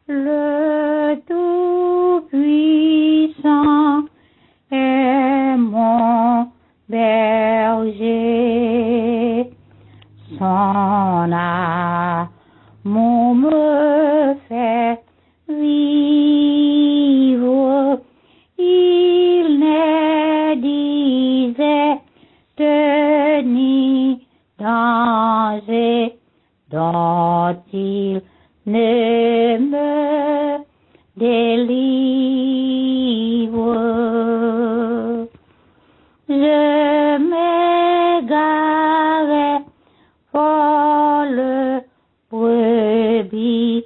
Le Tout-Puissant est mon berger, son amour me fait vivre, il n'est disette ni danger dont il ne me délivre. Je m'égarais folle brebis,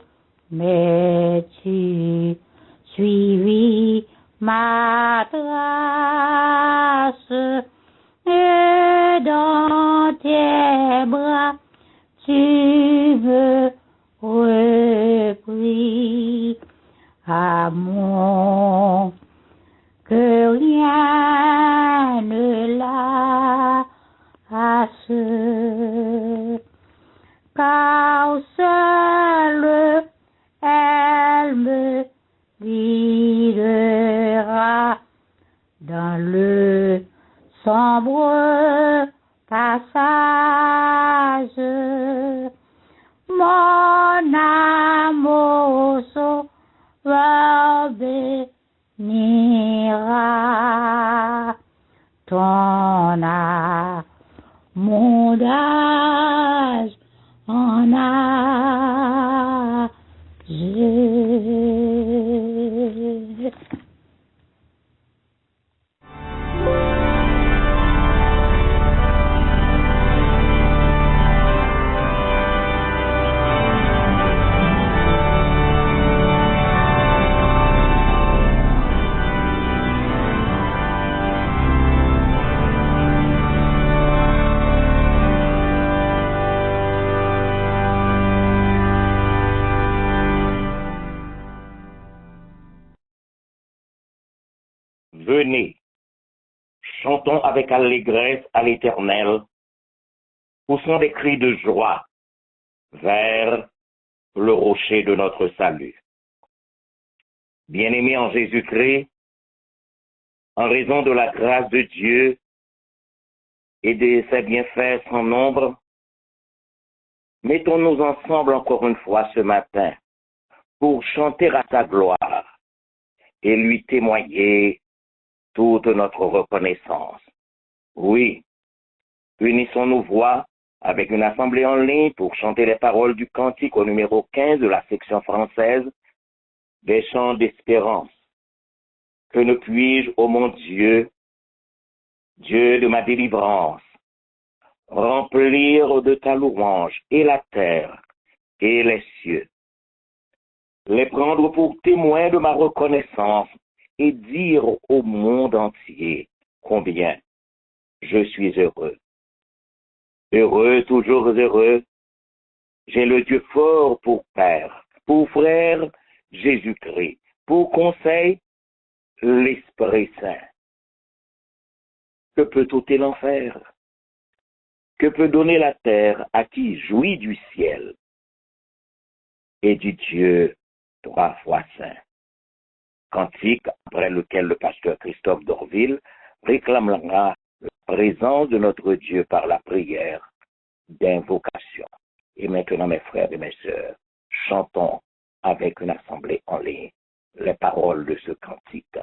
mais tu suivis ma trace, et dans tes bras tu me repris. Amour, que rien ne lasse, car seule elle me guidera dans le sombre passage. Mon amour sauveur bénira ton amour d'âge en âge. Venez, chantons avec allégresse à l'Éternel, poussons des cris de joie vers le rocher de notre salut. Bien-aimés en Jésus-Christ, en raison de la grâce de Dieu et de ses bienfaits sans nombre, mettons-nous ensemble encore une fois ce matin pour chanter à sa gloire et lui témoigner toute notre reconnaissance. Oui, unissons nos voix avec une assemblée en ligne pour chanter les paroles du cantique au numéro 15 de la section française des chants d'espérance. Que ne puis-je, ô mon Dieu, Dieu de ma délivrance, remplir de ta louange et la terre et les cieux, les prendre pour témoins de ma reconnaissance et dire au monde entier combien je suis heureux. Heureux, toujours heureux, j'ai le Dieu fort pour Père, pour frère Jésus-Christ, pour conseil l'Esprit Saint. Que peut ôter l'enfer? Que peut donner la terre à qui jouit du ciel et du Dieu 3 fois saint? Cantique après lequel le pasteur Christophe Dorville réclamera la présence de notre Dieu par la prière d'invocation. Et maintenant, mes frères et mes sœurs, chantons avec une assemblée en ligne les paroles de ce cantique.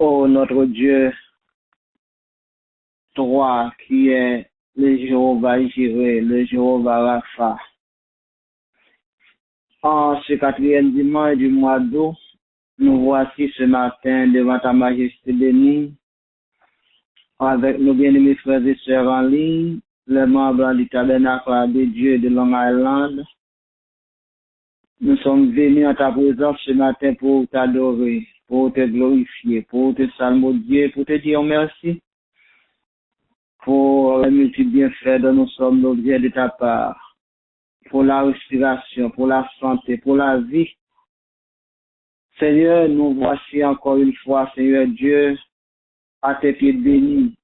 Ô notre Dieu, toi qui es le Jéhovah Jireh, le Jéhovah Rapha, en ce 4e dimanche du mois d'août, nous voici ce matin devant ta majesté bénie, avec nos bien-aimés frères et sœurs en ligne, les membres du tabernacle de Dieu de Long Island. Nous sommes venus en ta présence ce matin pour t'adorer, pour te glorifier, pour te salmodier, pour te dire merci pour les multiples bienfaits dont nous sommes l'objet de ta part, pour la respiration, pour la santé, pour la vie. Seigneur, nous voici encore une fois, Seigneur Dieu, à tes pieds bénis.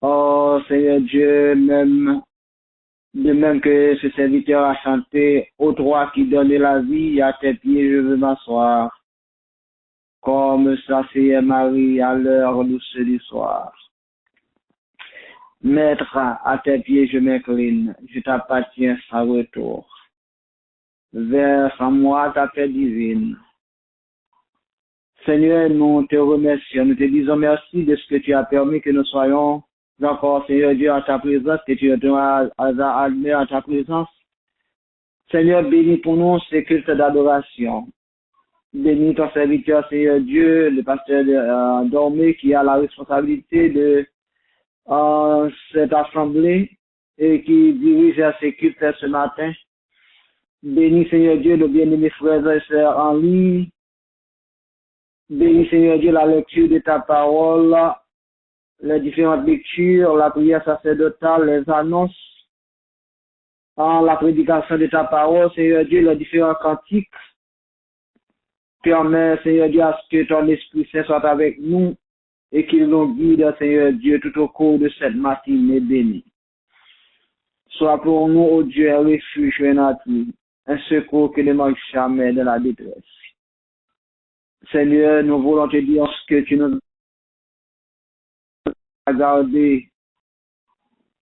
Oh Seigneur Dieu, de même que ce serviteur a chanté, ô toi qui donnes la vie, à tes pieds je veux m'asseoir, comme s'asseyait Marie à l'heure douce du soir. Maître, à tes pieds je m'incline, je t'appartiens sans retour. Verse en moi ta paix divine. Seigneur, nous te remercions, nous te disons merci de ce que tu as permis que nous soyons encore, Seigneur Dieu, en ta présence, que tu as admis en ta présence. Seigneur, bénis pour nous ces cultes d'adoration. Bénis ton serviteur, Seigneur Dieu, le pasteur Dormé, qui a la responsabilité de cette assemblée et qui dirige ces cultes ce matin. Bénis, Seigneur Dieu, nos bien-aimés frères et sœurs en ligne. Bénis, Seigneur Dieu, la lecture de ta parole, les différentes lectures, la prière sacerdotale, les annonces, la prédication de ta parole, Seigneur Dieu, les différents cantiques. Permets, Seigneur Dieu, à ce que ton Esprit Saint soit avec nous et qu'il nous guide, Seigneur Dieu, tout au cours de cette matinée bénie. Sois pour nous, ô Dieu, un refuge, un appui, un secours qui ne manque jamais de la détresse. Seigneur, nous voulons te dire ce que tu nous as gardé,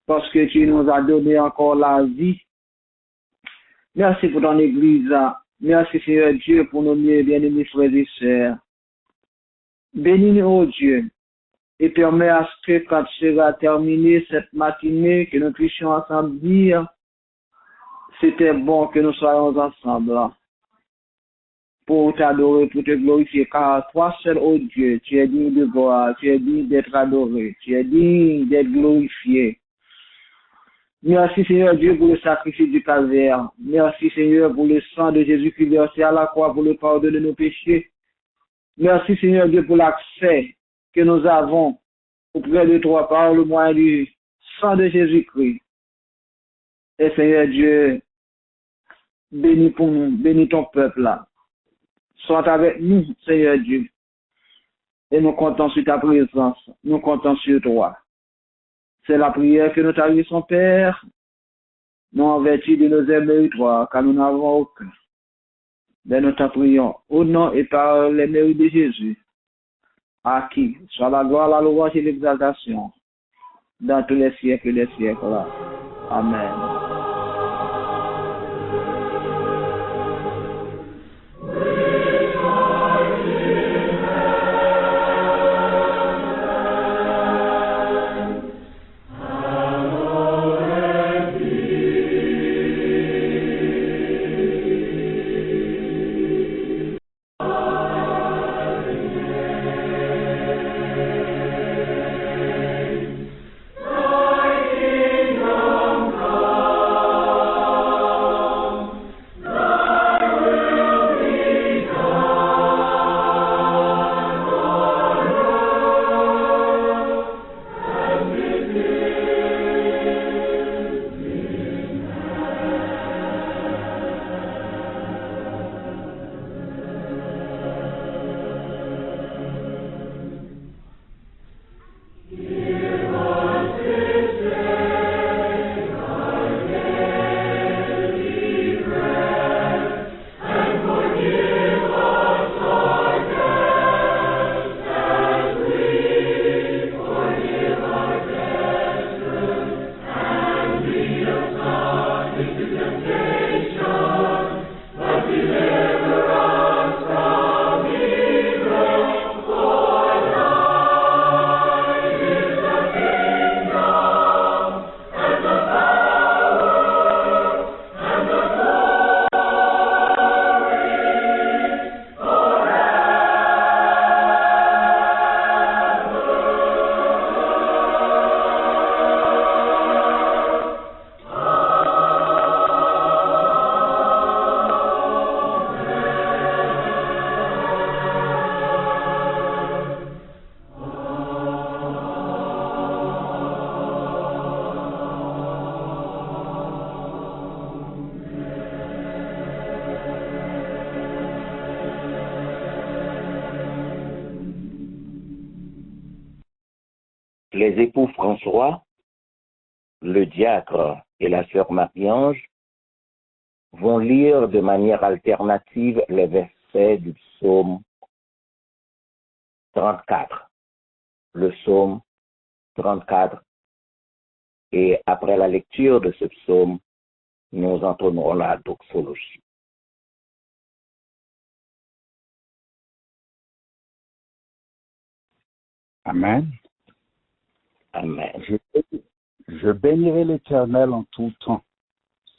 parce que tu nous as donné encore la vie. Merci pour ton Église. Merci, Seigneur Dieu, pour nos bien-aimés frères et sœurs. Bénis-nous, ô Dieu, et permets à ce que quand sera terminée cette matinée, que nous puissions ensemble dire, c'était bon que nous soyons ensemble pour t'adorer, pour te glorifier, car toi seul, ô Dieu, tu es digne de gloire, tu es digne d'être adoré, tu es digne d'être glorifié. Merci Seigneur Dieu pour le sacrifice du calvaire. Merci Seigneur pour le sang de Jésus qui versé à la croix pour le pardon de nos péchés. Merci Seigneur Dieu pour l'accès que nous avons auprès de toi par le moyen du sang de Jésus-Christ. Et Seigneur Dieu, bénis pour nous, bénis ton peuple là. Sois avec nous, Seigneur Dieu. Et nous comptons sur ta présence, nous comptons sur toi. C'est la prière que nous t'adressons, Père, non en vertu de nos ailes méritoires, car nous n'avons aucun. Mais nous t'en prions au nom et par les mérites de Jésus, à qui soit la gloire, la louange et l'exaltation, dans tous les siècles des siècles. Amen. les époux François, le diacre et la sœur Marie-Ange vont lire de manière alternative les versets du psaume 34. Le psaume 34. Et après la lecture de ce psaume, nous entonnerons la doxologie. Amen. Amen. Je bénirai l'Éternel en tout temps.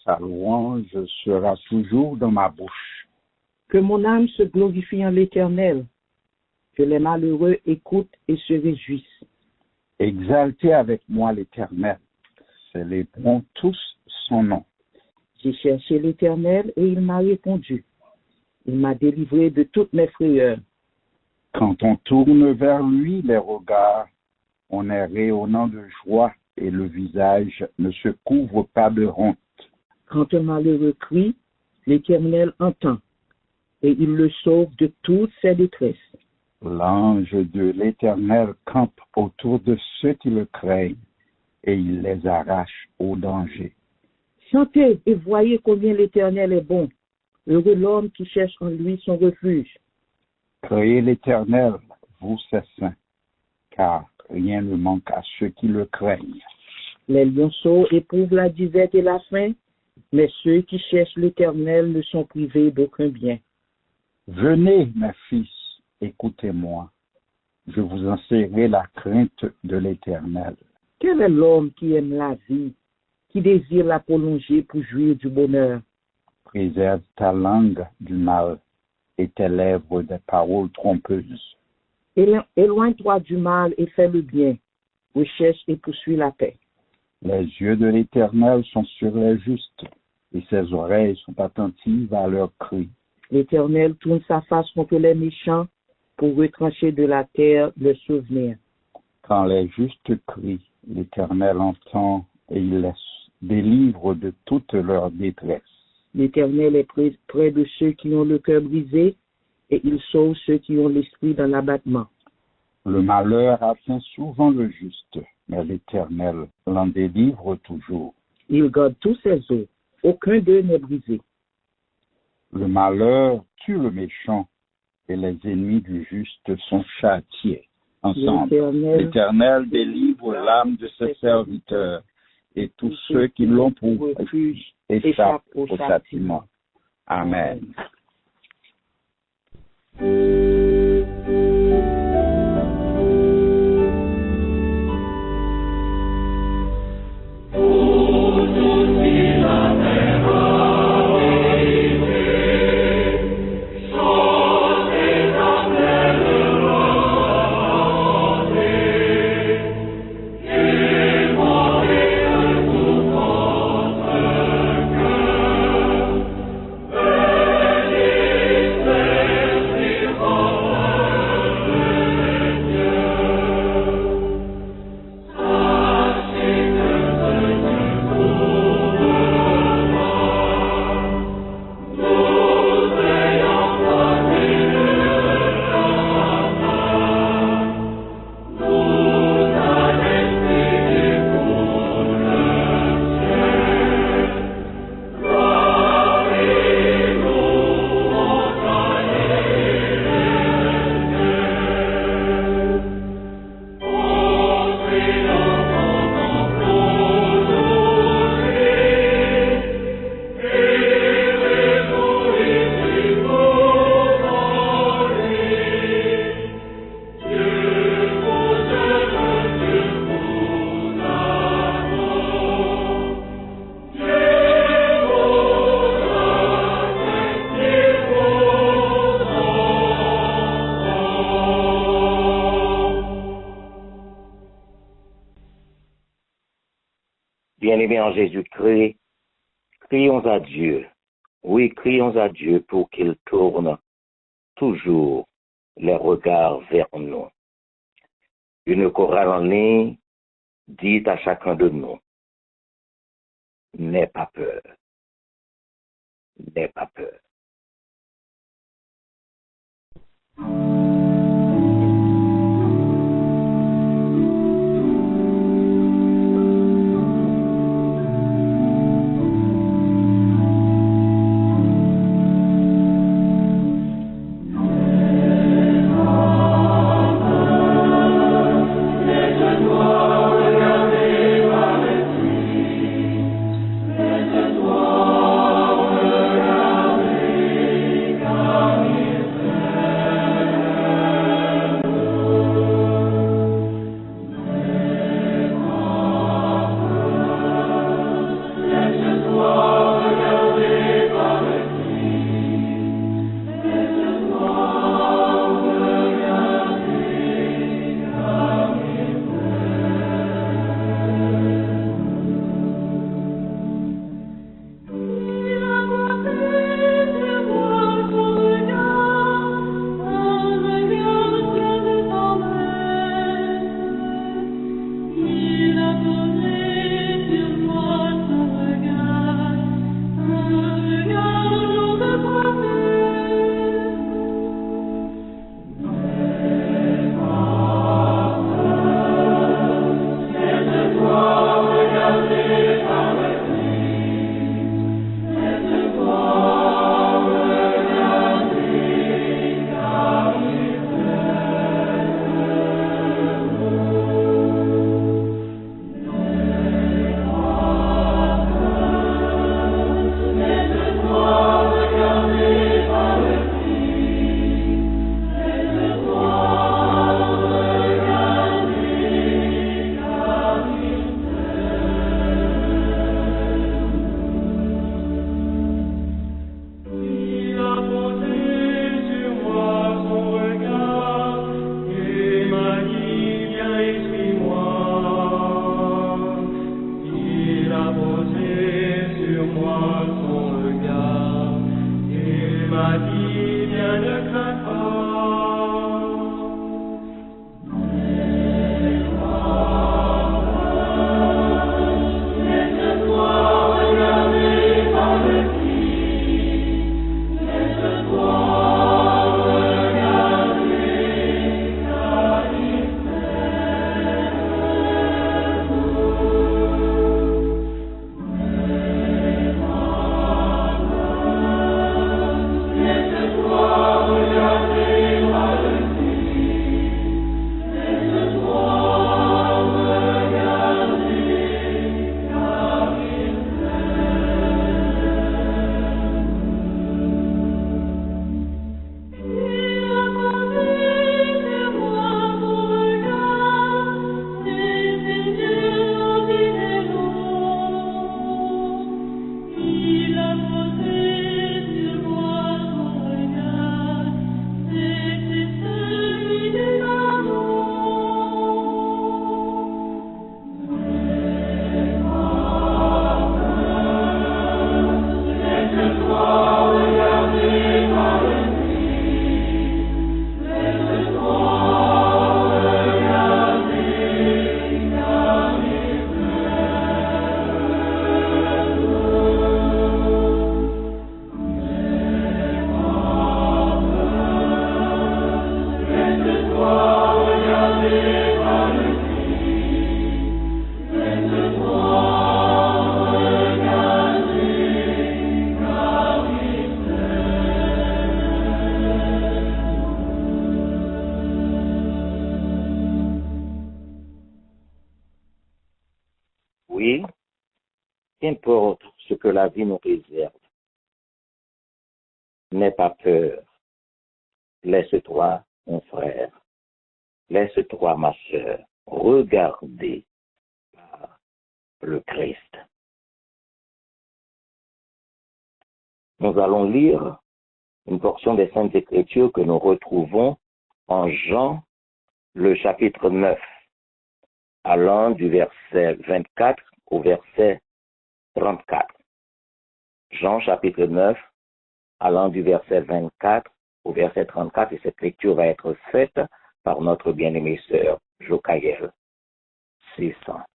Sa louange sera toujours dans ma bouche. Que mon âme se glorifie en l'Éternel, que les malheureux écoutent et se réjouissent. Exaltez avec moi l'Éternel, célébrons tous son nom. J'ai cherché l'Éternel et il m'a répondu. Il m'a délivré de toutes mes frayeurs. Quand on tourne vers lui les regards, on est rayonnant de joie et le visage ne se couvre pas de honte. Quand un malheureux crie, l'Éternel entend, et il le sauve de toutes ses détresses. L'ange de l'Éternel campe autour de ceux qui le craignent, et il les arrache au danger. Chantez et voyez combien l'Éternel est bon. Heureux l'homme qui cherche en lui son refuge. Créez l'Éternel, vous ses saints, car rien ne manque à ceux qui le craignent. Les lionceaux éprouvent la disette et la faim, mais ceux qui cherchent l'Éternel ne sont privés d'aucun bien. Venez, mes fils, écoutez-moi. Je vous enseignerai la crainte de l'Éternel. Quel est l'homme qui aime la vie, qui désire la prolonger pour jouir du bonheur? Préserve ta langue du mal et tes lèvres des paroles trompeuses. Éloigne-toi du mal et fais le bien. Recherche et poursuis la paix. Les yeux de l'Éternel sont sur les justes, et ses oreilles sont attentives à leurs cris. L'Éternel tourne sa face contre les méchants pour retrancher de la terre le souvenir. Quand les justes crient, l'Éternel entend et il les délivre de toute leur détresse. L'Éternel est près de ceux qui ont le cœur brisé et il sauve ceux qui ont l'esprit dans l'abattement. Le malheur atteint souvent le juste, mais l'Éternel l'en délivre toujours. Il garde tous ses os, aucun d'eux n'est brisé. Le malheur tue le méchant et les ennemis du juste sont châtiés. Ensemble, l'Éternel délivre l'âme de ses serviteurs et tous ceux qui l'ont pour refuge échappent au châtiment. Amen. Bien-aimés en Jésus-Christ, crions à Dieu. Oui, crions à Dieu pour qu'il tourne toujours les regards vers nous. Une chorale en ligne dit à chacun de nous, n'aie pas peur, n'aie pas peur. Oui, qu'importe ce que la vie nous réserve. N'aie pas peur. Laisse-toi, mon frère. Laisse-toi, ma sœur, regarder par le Christ. Nous allons lire une portion des Saintes Écritures que nous retrouvons en Jean, le chapitre 9, allant du verset 24 au verset 34. Jean, chapitre 9, allant du verset 24 au verset 34, et cette lecture va être faite par notre bien-aimée sœur Jocaël. C'est ça.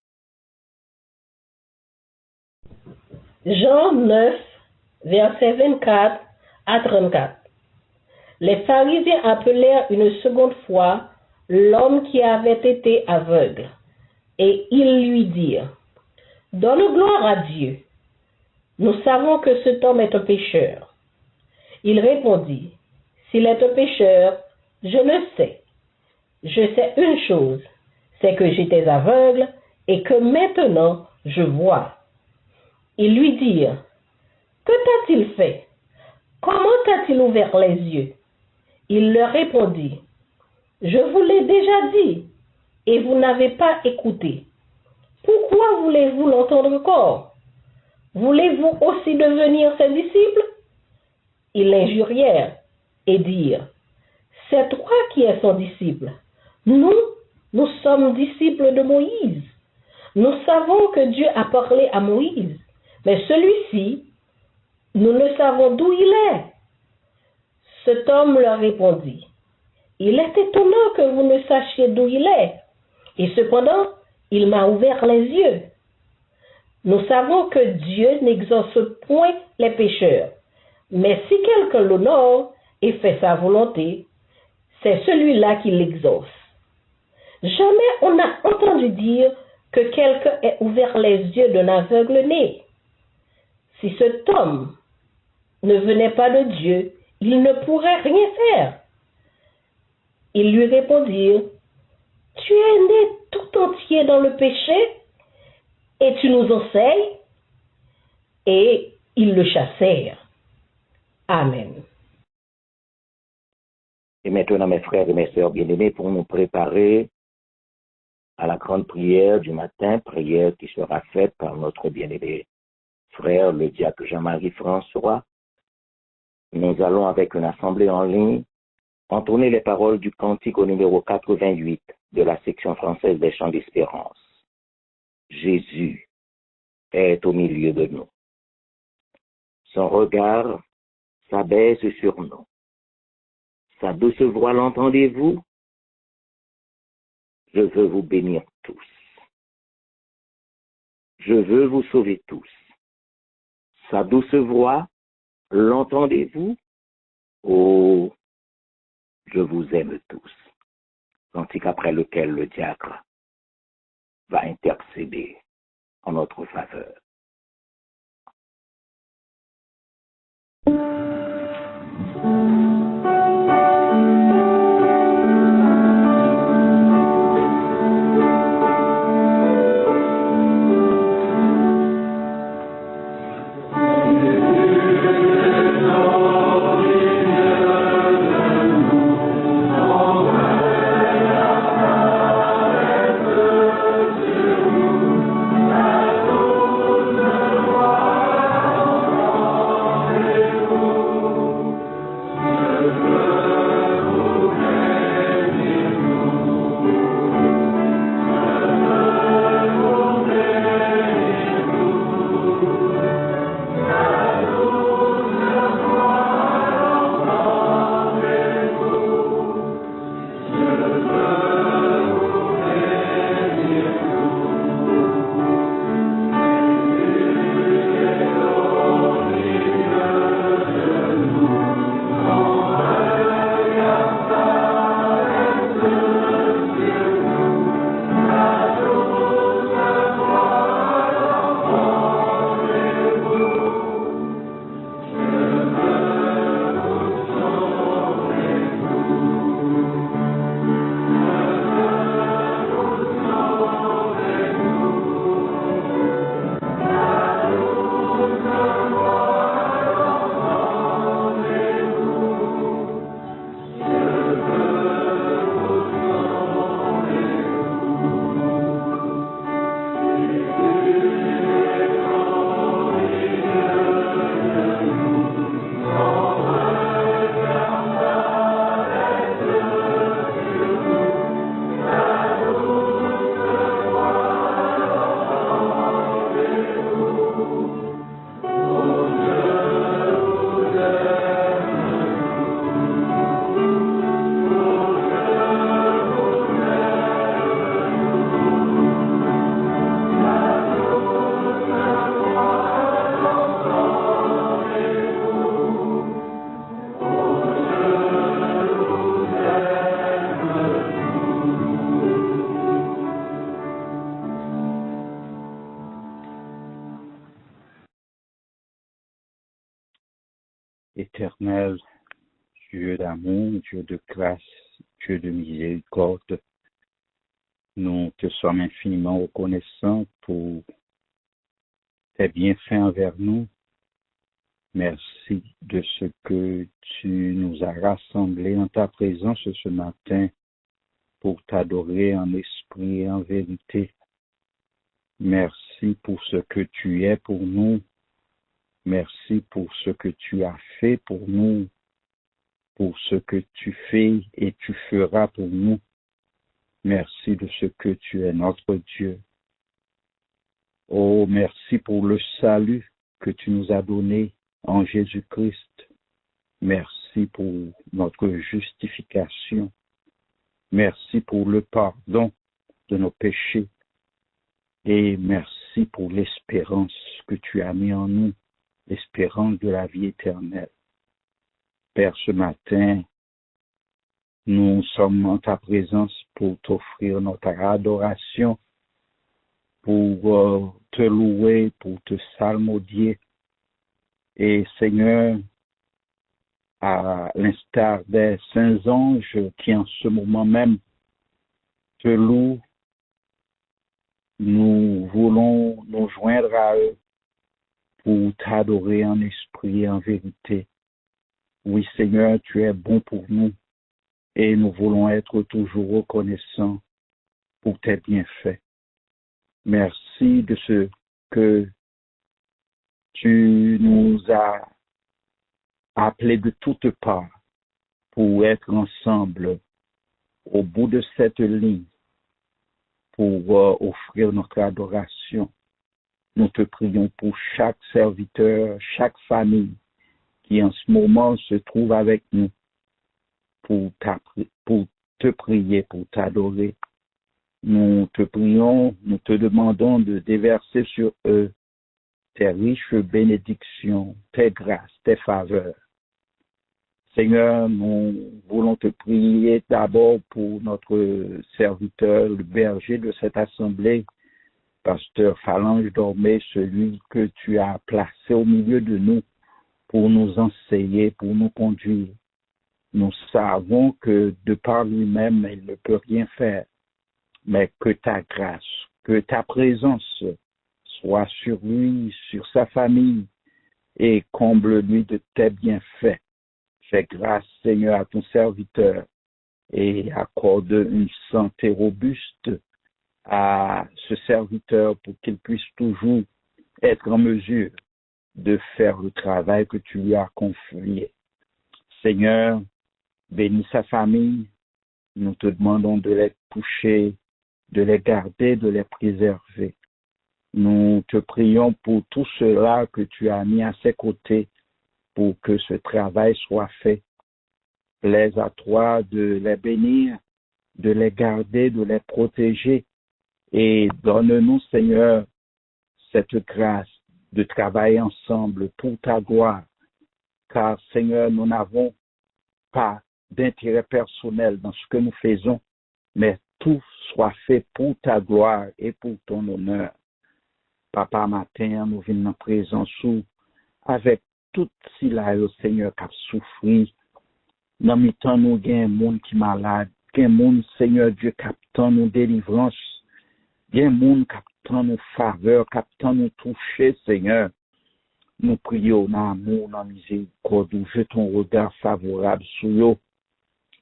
Jean 9, verset 24 à 34. Les pharisiens appelèrent une seconde fois l'homme qui avait été aveugle, et ils lui dirent: Donne gloire à Dieu. Nous savons que cet homme est un pécheur. Il répondit: S'il est un pécheur, je le sais. Je sais une chose, c'est que j'étais aveugle et que maintenant je vois. Ils lui dirent: Que t'a-t-il fait? Comment t'a-t-il ouvert les yeux? Il leur répondit: Je vous l'ai déjà dit, et vous n'avez pas écouté. Pourquoi voulez-vous l'entendre encore? Voulez-vous aussi devenir ses disciples? Ils l'injurièrent et dirent: C'est toi qui es son disciple. Nous sommes disciples de Moïse. Nous savons que Dieu a parlé à Moïse, mais celui-ci, nous ne savons d'où il est. Cet homme leur répondit: Il est étonnant que vous ne sachiez d'où il est, et cependant, il m'a ouvert les yeux. Nous savons que Dieu n'exauce point les pécheurs, mais si quelqu'un l'honore et fait sa volonté, c'est celui-là qui l'exauce. Jamais on n'a entendu dire que quelqu'un ait ouvert les yeux d'un aveugle né. Si cet homme ne venait pas de Dieu, il ne pourrait rien faire. Ils lui répondirent: Tu es né tout entier dans le péché et tu nous enseignes? Et ils le chassèrent. Amen. Et maintenant, mes frères et mes sœurs bien-aimés, pour nous préparer à la grande prière du matin, prière qui sera faite par notre bien-aimé frère, le diacre Jean-Marie François, nous allons avec une assemblée en ligne entonner les paroles du cantique au numéro 88 de la section française des chants d'espérance. Jésus est au milieu de nous. Son regard s'abaisse sur nous. Sa douce voix, l'entendez-vous? Je veux vous bénir tous. Je veux vous sauver tous. Sa douce voix, l'entendez-vous? Oh, je vous aime tous. Cantique après lequel le diacre va intercéder en notre faveur. d'amour, Dieu de grâce, Dieu de miséricorde. Nous te sommes infiniment reconnaissants pour tes bienfaits envers nous. Merci de ce que tu nous as rassemblés en ta présence ce matin pour t'adorer en esprit et en vérité. Merci pour ce que tu es pour nous. Merci pour ce que tu as fait pour nous, pour ce que tu fais et tu feras pour nous. Merci de ce que tu es notre Dieu. Oh, merci pour le salut que tu nous as donné en Jésus-Christ. Merci pour notre justification. Merci pour le pardon de nos péchés. Et merci pour l'espérance que tu as mis en nous, l'espérance de la vie éternelle. Père, ce matin, nous sommes en ta présence pour t'offrir notre adoration, pour te louer, pour te psalmodier. Et Seigneur, à l'instar des saints anges qui en ce moment même te louent, nous voulons nous joindre à eux pour t'adorer en esprit et en vérité. Oui, Seigneur, tu es bon pour nous et nous voulons être toujours reconnaissants pour tes bienfaits. Merci de ce que tu nous as appelés de toutes parts pour être ensemble au bout de cette ligne pour offrir notre adoration. Nous te prions pour chaque serviteur, chaque famille qui en ce moment se trouve avec nous pour te prier, pour t'adorer. Nous te prions, nous te demandons de déverser sur eux tes riches bénédictions, tes grâces, tes faveurs. Seigneur, nous voulons te prier d'abord pour notre serviteur, le berger de cette assemblée, Pasteur Phalange Dormé, celui que tu as placé au milieu de nous pour nous enseigner, pour nous conduire. Nous savons que de par lui-même, il ne peut rien faire, mais que ta grâce, que ta présence soit sur lui, sur sa famille, et comble-lui de tes bienfaits. Fais grâce, Seigneur, à ton serviteur et accorde une santé robuste à ce serviteur pour qu'il puisse toujours être en mesure de faire le travail que tu lui as confié. Seigneur, bénis sa famille. Nous te demandons de les toucher, de les garder, de les préserver. Nous te prions pour tout cela que tu as mis à ses côtés pour que ce travail soit fait. Plaise à toi de les bénir, de les garder, de les protéger et donne-nous, Seigneur, cette grâce de travailler ensemble pour ta gloire. Car, Seigneur, nous n'avons pas d'intérêt personnel dans ce que nous faisons, mais tout soit fait pour ta gloire et pour ton honneur. Papa, matin, nous venons en présence avec tout si là, le Seigneur, qui a souffri. Dans le temps, nous avons un monde qui est malade. Il y a un monde, Seigneur Dieu, qui attend nos délivrances. Il y a un monde qui attend nos faveurs, qui attend nous toucher, Seigneur. Nous prions dans l'amour, dans la miséricorde, où je ton regard favorable sur eux.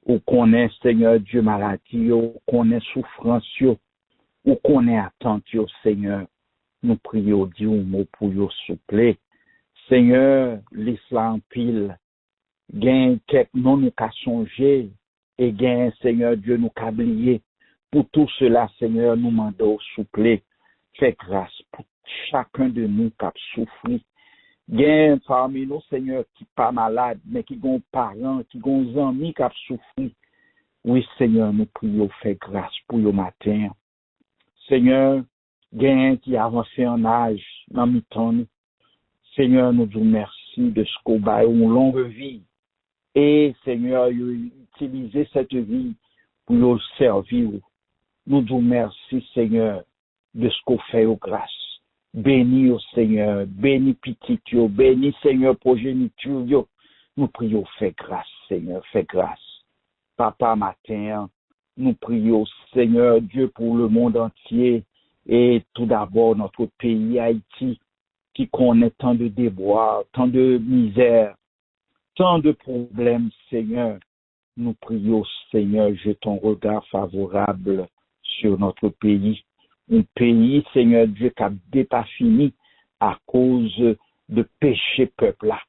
Où connaît, Seigneur Dieu, maladie, où connaît souffrance, où connaît attente, Seigneur. Nous prions, Dieu, mot pour eux, s'il vous plaît. Seigneur, l'islam en pile. Gain quelques non nous qu'a songé et gain Seigneur Dieu nous qu'a oublié. Pour tout cela, Seigneur, nous demandons s'il vous plaît, fais grâce pour chacun de nous qui a souffert. Gain parmi nous, Seigneur, qui pas malade, mais qui ont parents, qui ont amis qui a souffert. Oui, Seigneur, nous prions, fais grâce pour le matin. Seigneur, gain qui a avancé en âge dans le temps. Seigneur, nous vous remercions de ce qu'on a une longue vie. Et Seigneur, utiliser cette vie pour nous servir. Nous vous remercions, Seigneur, de ce qu'on fait aux grâces. Bénis au Seigneur, bénis petit, bénis Seigneur progéniture. Nous prions, fais grâce. Seigneur, fais grâce. Papa, matin, nous prions, Seigneur Dieu, pour le monde entier et tout d'abord notre pays, Haïti, qui connaît tant de déboires, tant de misère, tant de problèmes, Seigneur. Nous prions, Seigneur, jette ton regard favorable sur notre pays. Un pays, Seigneur Dieu, qui n'a pas fini à cause de péché peuple-là.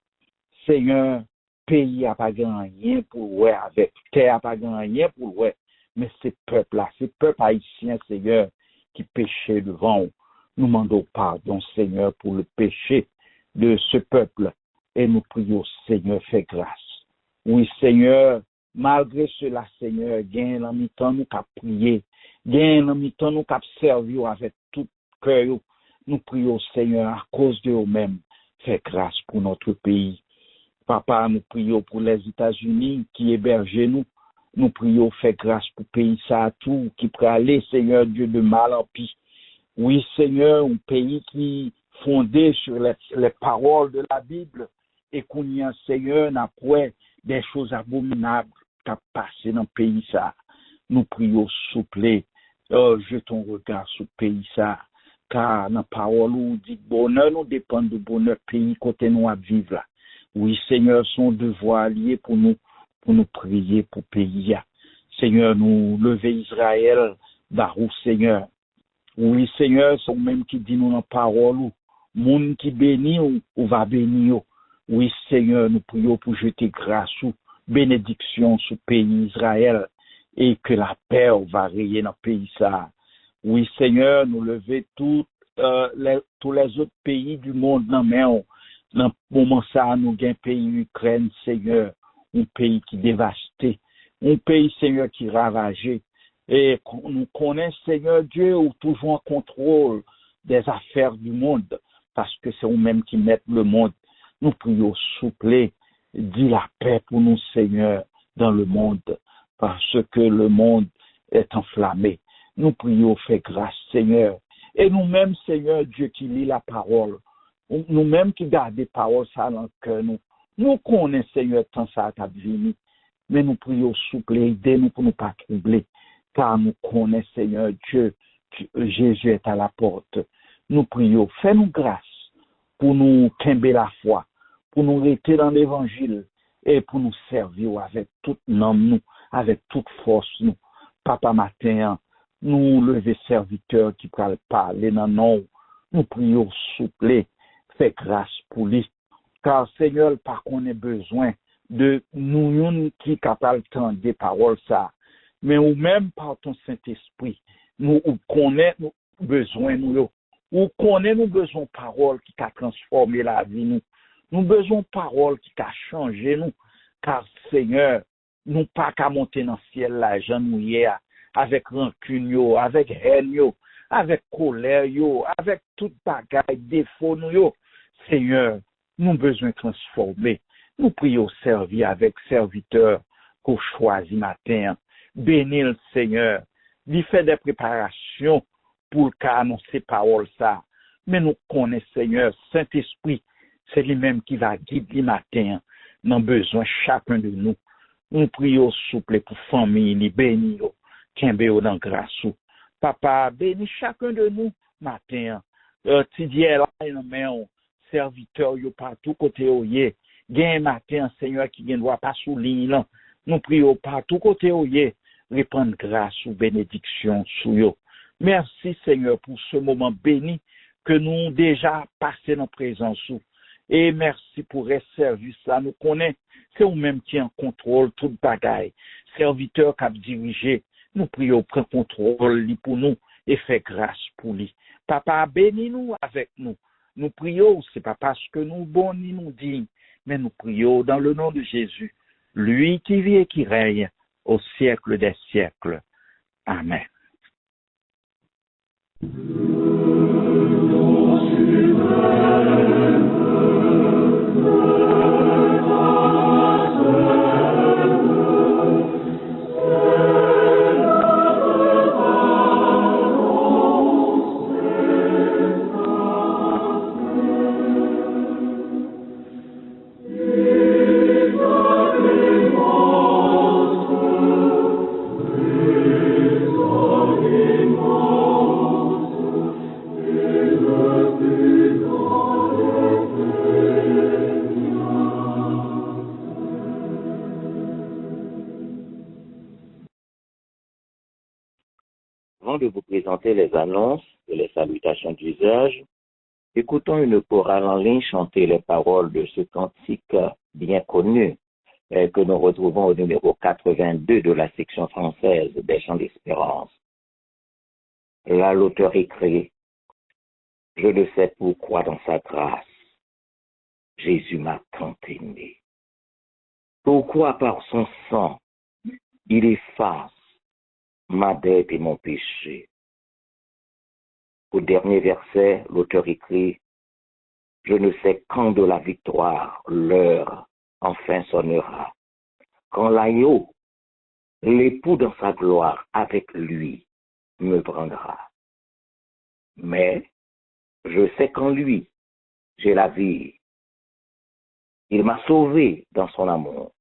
Seigneur, pays n'a pas gagné pour ouais, avec terre n'a pas gagné pour ouais, mais c'est peuple-là, c'est peuple haïtien, Seigneur, qui péchait devant nous. Nous demandons pardon, Seigneur, pour le péché de ce peuple. Et nous prions, Seigneur, fais grâce. Oui, Seigneur, malgré cela, Seigneur, gagne en mi-temps nous qu'à prier, gagne en mi-temps nous qu'à servir avec tout cœur. Nous prions, Seigneur, à cause de nous-mêmes, fais grâce pour notre pays. Papa, nous prions pour les États-Unis qui hébergent nous. Nous prions, fais grâce pour le pays, ça tout, qui peut aller, Seigneur Dieu, de mal en pis. Oui, Seigneur, un pays qui est fondé sur les paroles de la Bible et qu'on y a, Seigneur, n'a pas des choses abominables qui passent dans le pays, ça. Nous prions, s'il vous plaît, jetons regard sur le pays, ça. Car dans la parole, on dit que bonheur nous dépend du bonheur pays côté nous à vivre là. Oui, Seigneur, son devoir lié pour nous prier pour le pays. Seigneur, nous lever Israël, Barou, Seigneur. Oui, Seigneur, c'est même qui dit nous dans la parole, monde qui bénit ou va bénir. Oui, Seigneur, nous prions pour jeter grâce ou bénédiction sur le pays Israël et que la paix va régner dans le pays ça. Oui, Seigneur, nous lever tous les autres pays du monde dans le moment ça, nous avons un pays Ukraine, Seigneur, un pays qui est dévasté, un pays, Seigneur, qui est ravagé. Et nous connaissons, Seigneur Dieu, ou toujours en contrôle des affaires du monde, parce que c'est nous-mêmes qui mettons le monde. Nous prions, souple, dis la paix pour nous, Seigneur, dans le monde, parce que le monde est enflammé. Nous prions, fais grâce, Seigneur. Et nous-mêmes, Seigneur Dieu, qui lit la parole, nous-mêmes qui gardons la parole, ça dans le cœur, nous connaissons, Seigneur, tant ça a venu, mais nous prions, souple, aidez-nous pour ne pas troubler. Car nous connaissons, Seigneur Dieu, que Jésus est à la porte. Nous prions, fais-nous grâce pour nous tomber la foi, pour nous rester dans l'évangile et pour nous servir avec toute nous, avec toute force nous. Papa matin, nous lever serviteurs qui peuvent parler dans nous. Nous prions, souple, fais grâce pour lui. Car Seigneur, par qu'on ait besoin de nous qui capables d'entendre des paroles ça. Mais ou même par ton Saint-Esprit, nous connaissons nos besoins, ou connaissons nos besoins de paroles qui ont transformé la vie, nous besoin de paroles qui ont changé nous, car Seigneur, nous pas qu'à monter dans le ciel la genouille avec rancune, avec haine, avec colère, avec toute bagaille, défaut nous, Seigneur, nous besoin de transformer. Nous prions servir avec serviteurs qu'on choisit matin. Bénis le Seigneur, lui fait des préparations pour annoncer parole ça. Mais nous connaissons, Seigneur, Saint-Esprit, c'est lui-même qui va guider le matin, dans besoin chacun de nous. Nous prions souple pour famille, bénis, qu'embéo dans grâce. Papa, bénis chacun de nous matin. Si Dieu est là, serviteur, partout côté où il est. Gain matin, Seigneur, qui ne doit pas souligner. Nous prions partout côté où il est. Répandre grâce ou bénédiction sur eux. Merci Seigneur pour ce moment béni que nous déjà passé dans présence. Et merci pour le service là. Nous connaissons, c'est nous-mêmes qui en contrôle toute bagaille. Serviteur qui a dirigé, nous prions prendre contrôle pour nous et fait grâce pour lui. Papa, bénis-nous avec nous. Nous prions, c'est pas parce que nous bons ni nous dignes, mais nous prions dans le nom de Jésus, lui qui vit et qui règne au siècle des siècles. Amen. Amen. Avant de vous présenter les annonces et les salutations d'usage, écoutons une chorale en ligne chanter les paroles de ce cantique bien connu que nous retrouvons au numéro 82 de la section française des Chants d'Espérance. Là, l'auteur écrit « Je ne sais pourquoi dans sa grâce, Jésus m'a tant aimé. Pourquoi par son sang, il efface ma dette et mon péché. » Au dernier verset, l'auteur écrit « Je ne sais quand de la victoire l'heure enfin sonnera, quand l'agneau, l'époux dans sa gloire avec lui, me prendra. Mais je sais qu'en lui, j'ai la vie. Il m'a sauvé dans son amour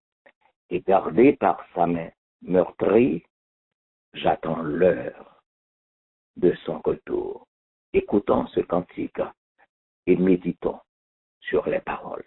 et gardé par sa main meurtrie, j'attends l'heure de son retour. » Écoutons ce cantique et méditons sur les paroles.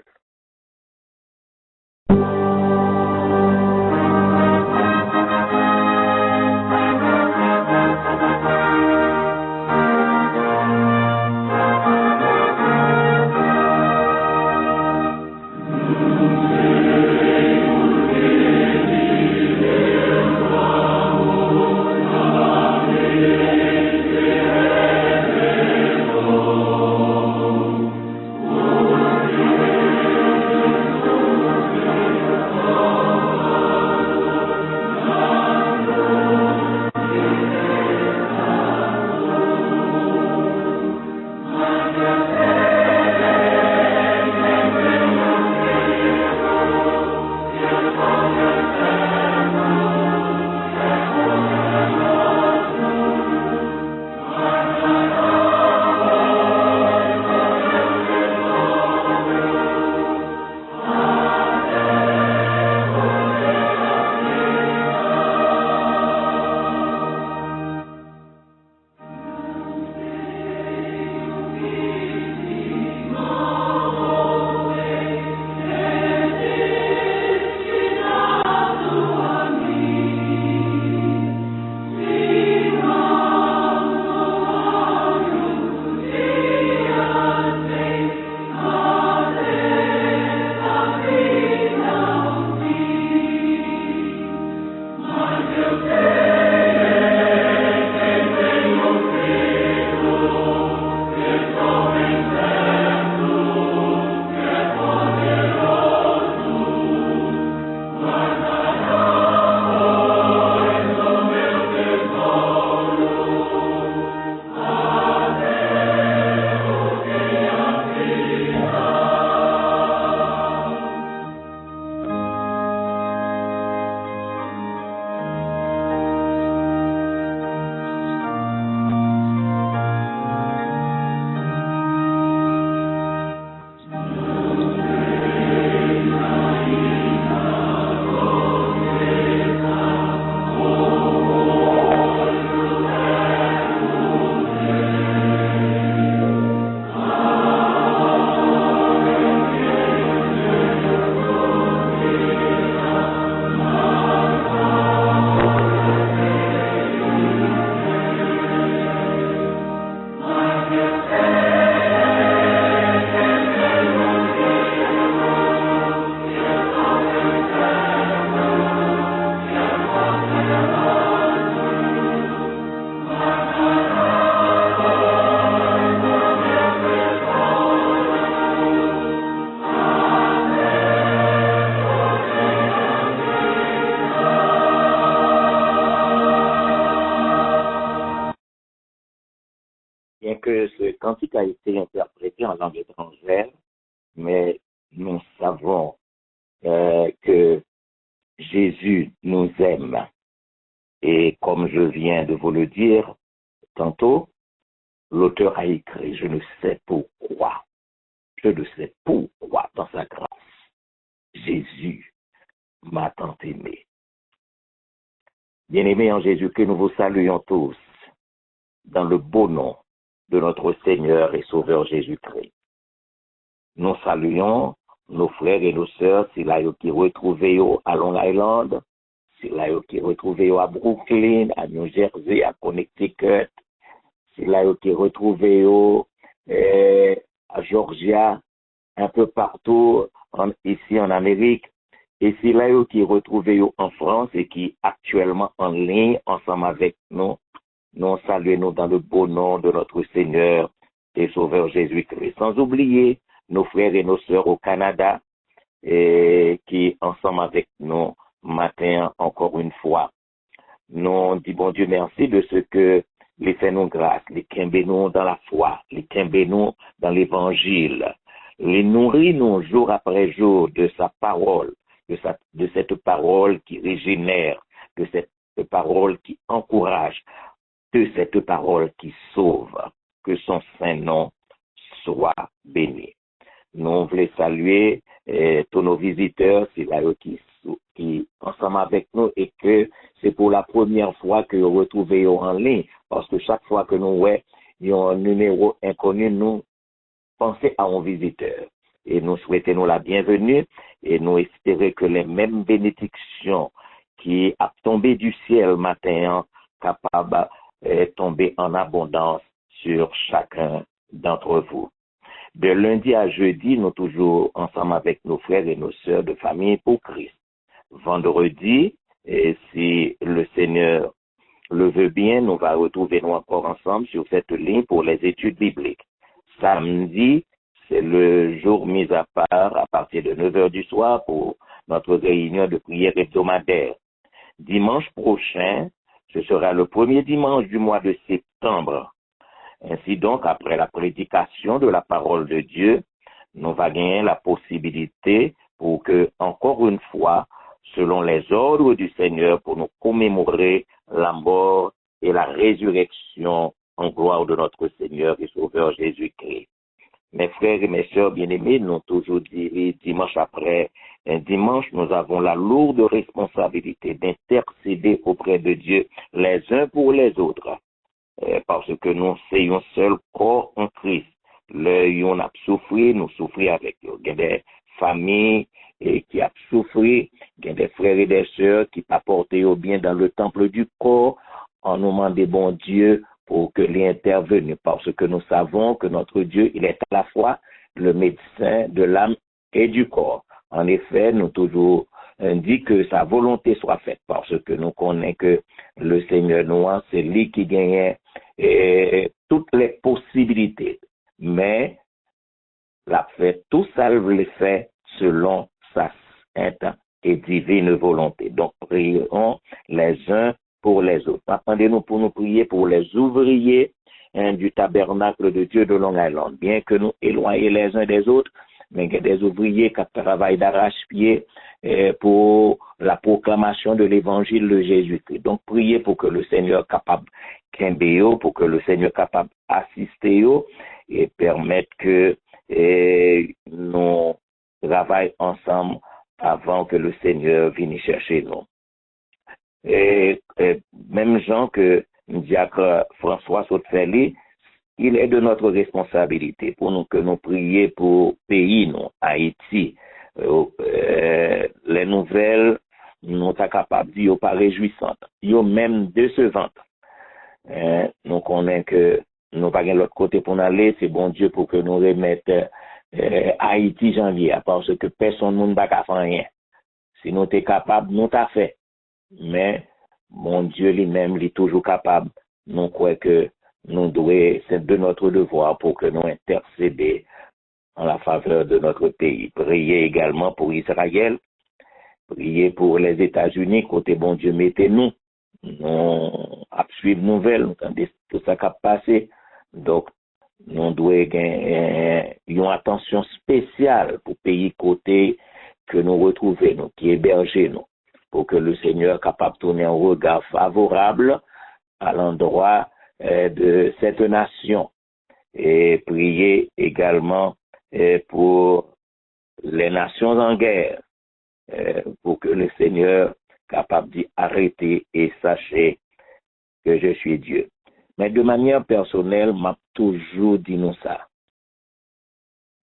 Bien que ce cantique a été interprété en langue étrangère, mais nous savons que Jésus nous aime. Et comme je viens de vous le dire tantôt, l'auteur a écrit « Je ne sais pourquoi, dans sa grâce, Jésus m'a tant aimé. » Bien-aimés en Jésus, que nous vous saluons tous dans le beau nom de notre Seigneur et Sauveur Jésus-Christ. Nous saluons nos frères et nos sœurs, s'il y a qui retrouvent à Long Island, c'est là qui retrouvé à Brooklyn, à New Jersey, à Connecticut, c'est là qui retrouvé à Georgia, un peu partout ici en Amérique. Et c'est là qui est retrouvé en France et qui est actuellement en ligne ensemble avec nous. Nous saluons dans le beau nom de notre Seigneur et Sauveur Jésus-Christ. Sans oublier nos frères et nos sœurs au Canada et qui ensemble avec nous matin encore une fois. Nous disons bon Dieu merci de ce que les fait nous grâce, les quimbez-nous dans la foi, les quimbez-nous dans l'évangile, les nourris-nous jour après jour de sa parole, de cette parole qui régénère, de cette parole qui encourage, de cette parole qui sauve. Que son saint nom soit béni. Nous voulons saluer tous nos visiteurs, c'est là qui ensemble avec nous et que c'est pour la première fois que vous retrouvez en ligne parce que chaque fois que nous voyons un numéro inconnu, nous pensons à un visiteur et nous souhaitons la bienvenue et nous espérons que les mêmes bénédictions qui a tombé du ciel matin capables de tomber en abondance sur chacun d'entre vous. De lundi à jeudi, nous toujours ensemble avec nos frères et nos sœurs de famille pour Christ. Vendredi, et si le Seigneur le veut bien, nous allons retrouver nous encore ensemble sur cette ligne pour les études bibliques. Samedi, c'est le jour mis à part à partir de 9h du soir pour notre réunion de prière hebdomadaire. Dimanche prochain, ce sera le premier dimanche du mois de septembre. Ainsi donc, après la prédication de la parole de Dieu, nous allons gagner la possibilité pour que, encore une fois, selon les ordres du Seigneur, pour nous commémorer la mort et la résurrection en gloire de notre Seigneur et Sauveur Jésus-Christ. Mes frères et mes sœurs bien-aimés, nous toujours dit dimanche après un dimanche, nous avons la lourde responsabilité d'intercéder auprès de Dieu les uns pour les autres. Parce que nous sommes un seul corps en Christ. L'œil, on a souffert, nous souffrons avec eux. Il y a des familles qui ont souffert, il y a des frères et des sœurs qui apportent au bien dans le temple du corps, en nous demandant bon Dieu pour que les intervenus, parce que nous savons que notre Dieu, il est à la fois le médecin de l'âme et du corps. En effet, nous toujours dit que sa volonté soit faite, parce que nous connaissons que le Seigneur Noir, c'est lui qui gagne toutes les possibilités. Mais la fait, tout ça, il le fait selon sa sainte et divine volonté. Donc, prions les uns pour les autres. Attendez-nous pour nous prier pour les ouvriers du tabernacle de Dieu de Long Island. Bien que nous éloignons les uns des autres, mais il y a des ouvriers qui travaillent d'arrache-pied pour la proclamation de l'évangile de Jésus-Christ. Donc, priez pour que le Seigneur capable qu'un pour que le Seigneur capable assister et permettre que nous travaillions ensemble avant que le Seigneur vienne chercher nous. Et même gens que diacre François Sautefeli, il est de notre responsabilité pour nous que nous prions pour pays, nous, Haïti. Les nouvelles, nous sommes capables de dire pas réjouissantes, yo même décevantes. Nous connaissons que nous pas de l'autre côté pour nous aller, c'est bon Dieu pour que nous remettions Haïti janvier, parce que personne ne va faire rien. Si nous sommes capables, nous t'avons fait. Mais mon Dieu lui-même, il est toujours capable. Nous croyons que nous devons, c'est de notre devoir pour que nous intercéder en la faveur de notre pays. Priez également pour Israël. Priez pour les États-Unis, côté bon Dieu, mettez-nous. Nous suivons nouvelles, tout ça qui a passé. Donc, nous devons avoir une attention spéciale pour pays côté que nous retrouvons, nous, qui hébergent nous, pour que le Seigneur soit capable de tourner un regard favorable à l'endroit de cette nation. Et prier également pour les nations en guerre, pour que le Seigneur soit capable d'arrêter et sachez que je suis Dieu. Mais de manière personnelle, m'a toujours dit nous ça.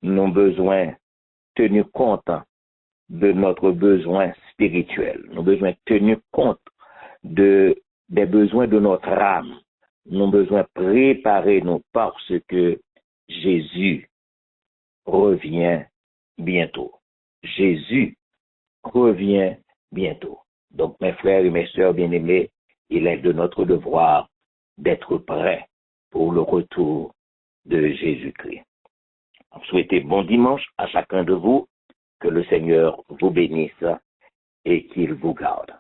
Nous avons besoin de tenir compte de notre besoin spirituel. Nous avons besoin de tenir compte des besoins de notre âme. Nous avons besoin de préparer nous parce que Jésus revient bientôt. Jésus revient bientôt. Donc, mes frères et mes sœurs bien-aimés, il est de notre devoir d'être prêts pour le retour de Jésus-Christ. Souhaitez bon dimanche à chacun de vous, que le Seigneur vous bénisse et qu'il vous garde.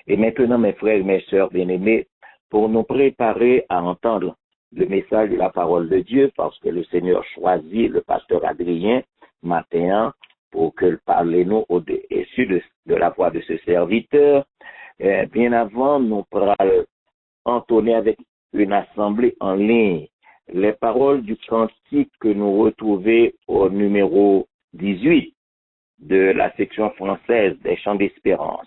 Et maintenant, mes frères et mes sœurs bien-aimés, pour nous préparer à entendre le message de la parole de Dieu, parce que le Seigneur choisit le pasteur Adrien matin pour que parle-nous au-dessus de la voix de ce serviteur. Bien avant, nous pourrons entonner avec une assemblée en ligne les paroles du cantique que nous retrouvons au numéro 18 de la section française des Chants d'Espérance.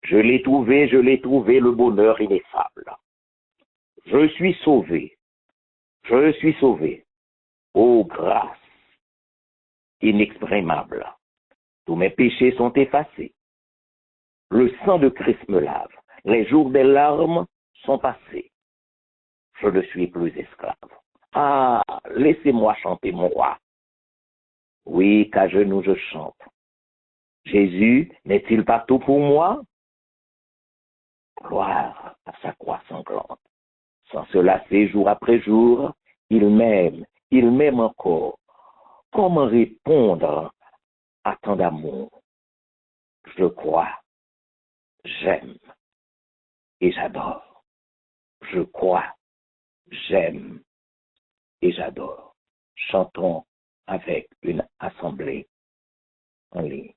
Je l'ai trouvé, le bonheur ineffable. Je suis sauvé. Ô grâce inexprimable. Tous mes péchés sont effacés. Le sang de Christ me lave. Les jours des larmes sont passés. Je ne suis plus esclave. Ah, laissez-moi chanter mon roi. Oui, qu'à genoux je chante. Jésus n'est-il pas tout pour moi? Gloire à sa croix sanglante. Sans se lasser jour après jour, il m'aime encore. Comment répondre à tant d'amour? Je crois, j'aime et j'adore. Je crois, j'aime et j'adore. Chantons avec une assemblée en ligne.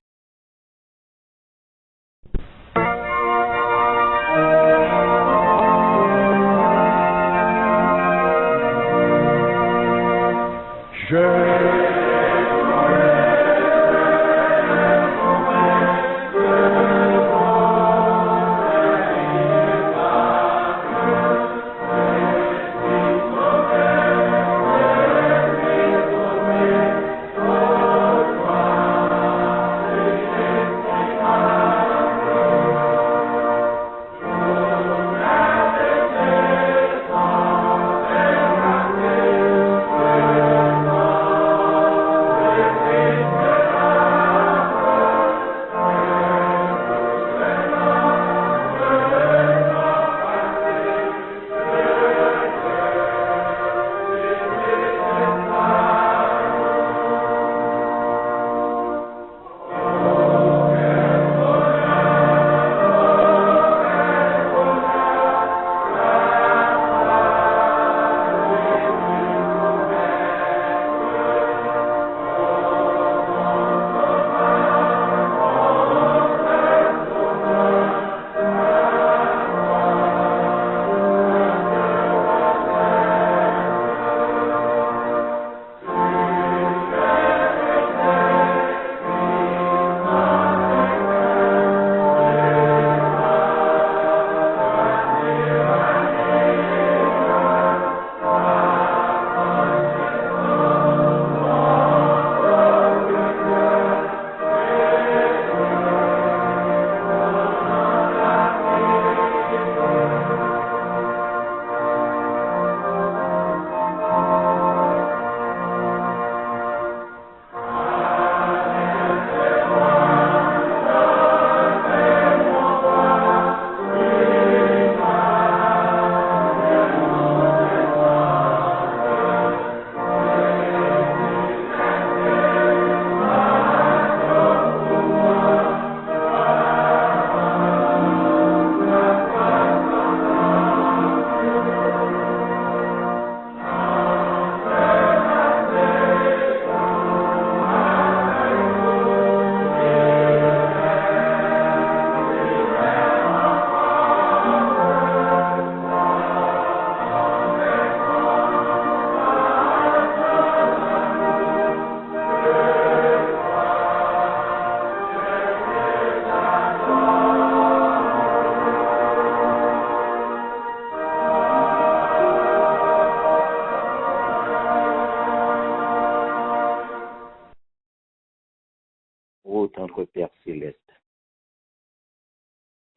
notre Père céleste,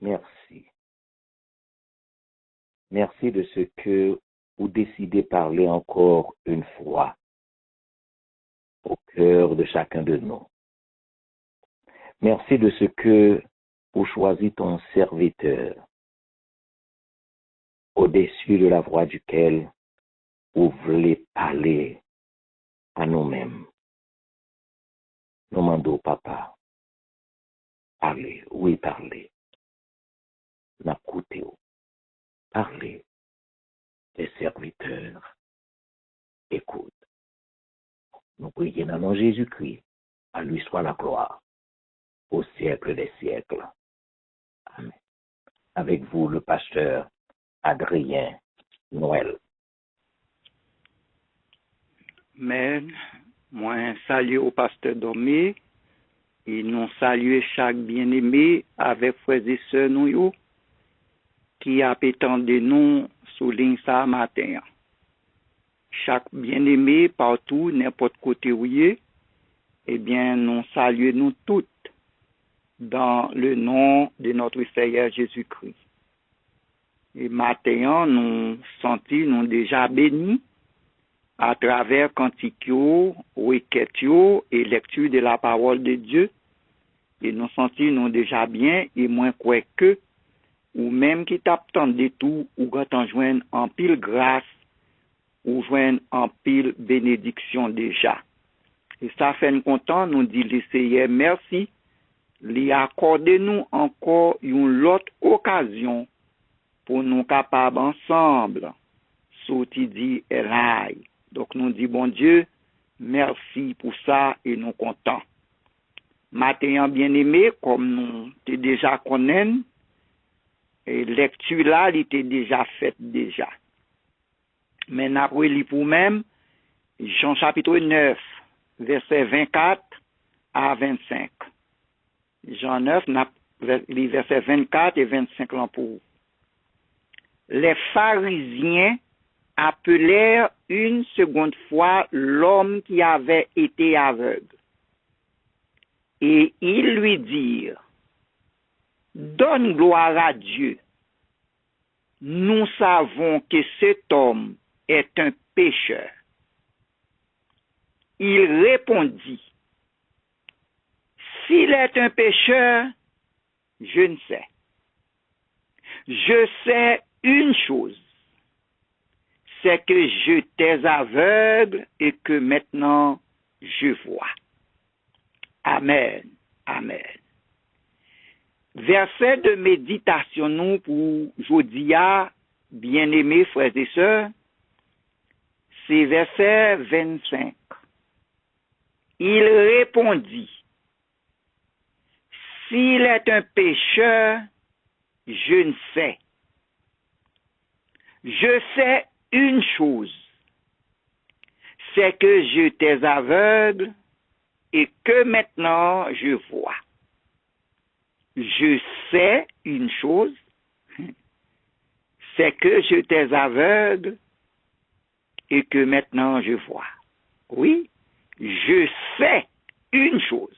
merci. Merci de ce que vous décidez de parler encore une fois au cœur de chacun de nous. Merci de ce que vous choisissez ton serviteur, au-dessus de la voix duquel vous voulez parler à nous-mêmes. Nous demandons, papa, parlez, oui, parlez. N'écoutez, parlez. Les serviteurs écoutent. Nous prions dans le nom de Jésus-Christ. À lui soit la gloire au siècle des siècles. Amen. Avec vous, le pasteur Adrien Noël. Amen. Moi, salut au pasteur Domé. Et nous saluons chaque bien-aimé avec frères et sœurs nous qui attendent de nous sous ligne ça matin. Chaque bien-aimé partout, n'importe côté où il est, eh bien, nous saluons nous toutes dans le nom de notre Seigneur Jésus-Christ. Et maintenant, nous sentons nous déjà bénis à travers cantiques, requêtes et lecture de la parole de Dieu. Et nous sentons nous déjà bien et moins quoi que, ou même qui t'attendent de tout, ou quand on joigne en pile grâce, ou joigne en pile bénédiction déjà. Et ça fait nous content, nous dit le Seigneur merci, lui accorder nous encore une autre occasion pour nous capables ensemble, sauter dit Elai. Donc nous dit bon Dieu, merci pour ça et nous contents. Matin bien-aimé, comme nous t'es déjà connaissons, et lecture là, il était déjà faite déjà. Mais nous avons lu pour même, Jean chapitre 9, verset 24 à 25. Jean 9, les versets 24 et 25 là pour vous. Les pharisiens appelèrent une seconde fois l'homme qui avait été aveugle. Et ils lui dirent, donne gloire à Dieu. Nous savons que cet homme est un pécheur. Il répondit, s'il est un pécheur, je ne sais. Je sais une chose, c'est que j'étais aveugle et que maintenant je vois. Amen. Amen. Verset de méditation nous pour Jodia, bien-aimés frères et sœurs, c'est verset 25. Il répondit, s'il est un pécheur, je ne sais. Je sais une chose, c'est que j'étais aveugle et que maintenant je vois. Je sais une chose, c'est que j'étais aveugle et que maintenant je vois. Oui, je sais une chose,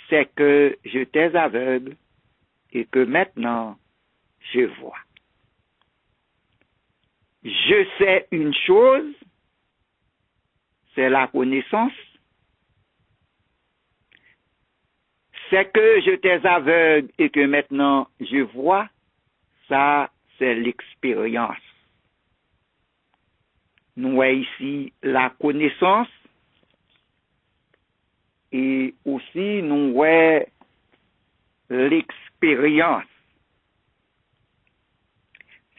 c'est que j'étais aveugle et que maintenant je vois. Je sais une chose, c'est la connaissance. C'est que j'étais aveugle et que maintenant je vois. Ça, c'est l'expérience. Nous voyons ici la connaissance et aussi nous voyons l'expérience.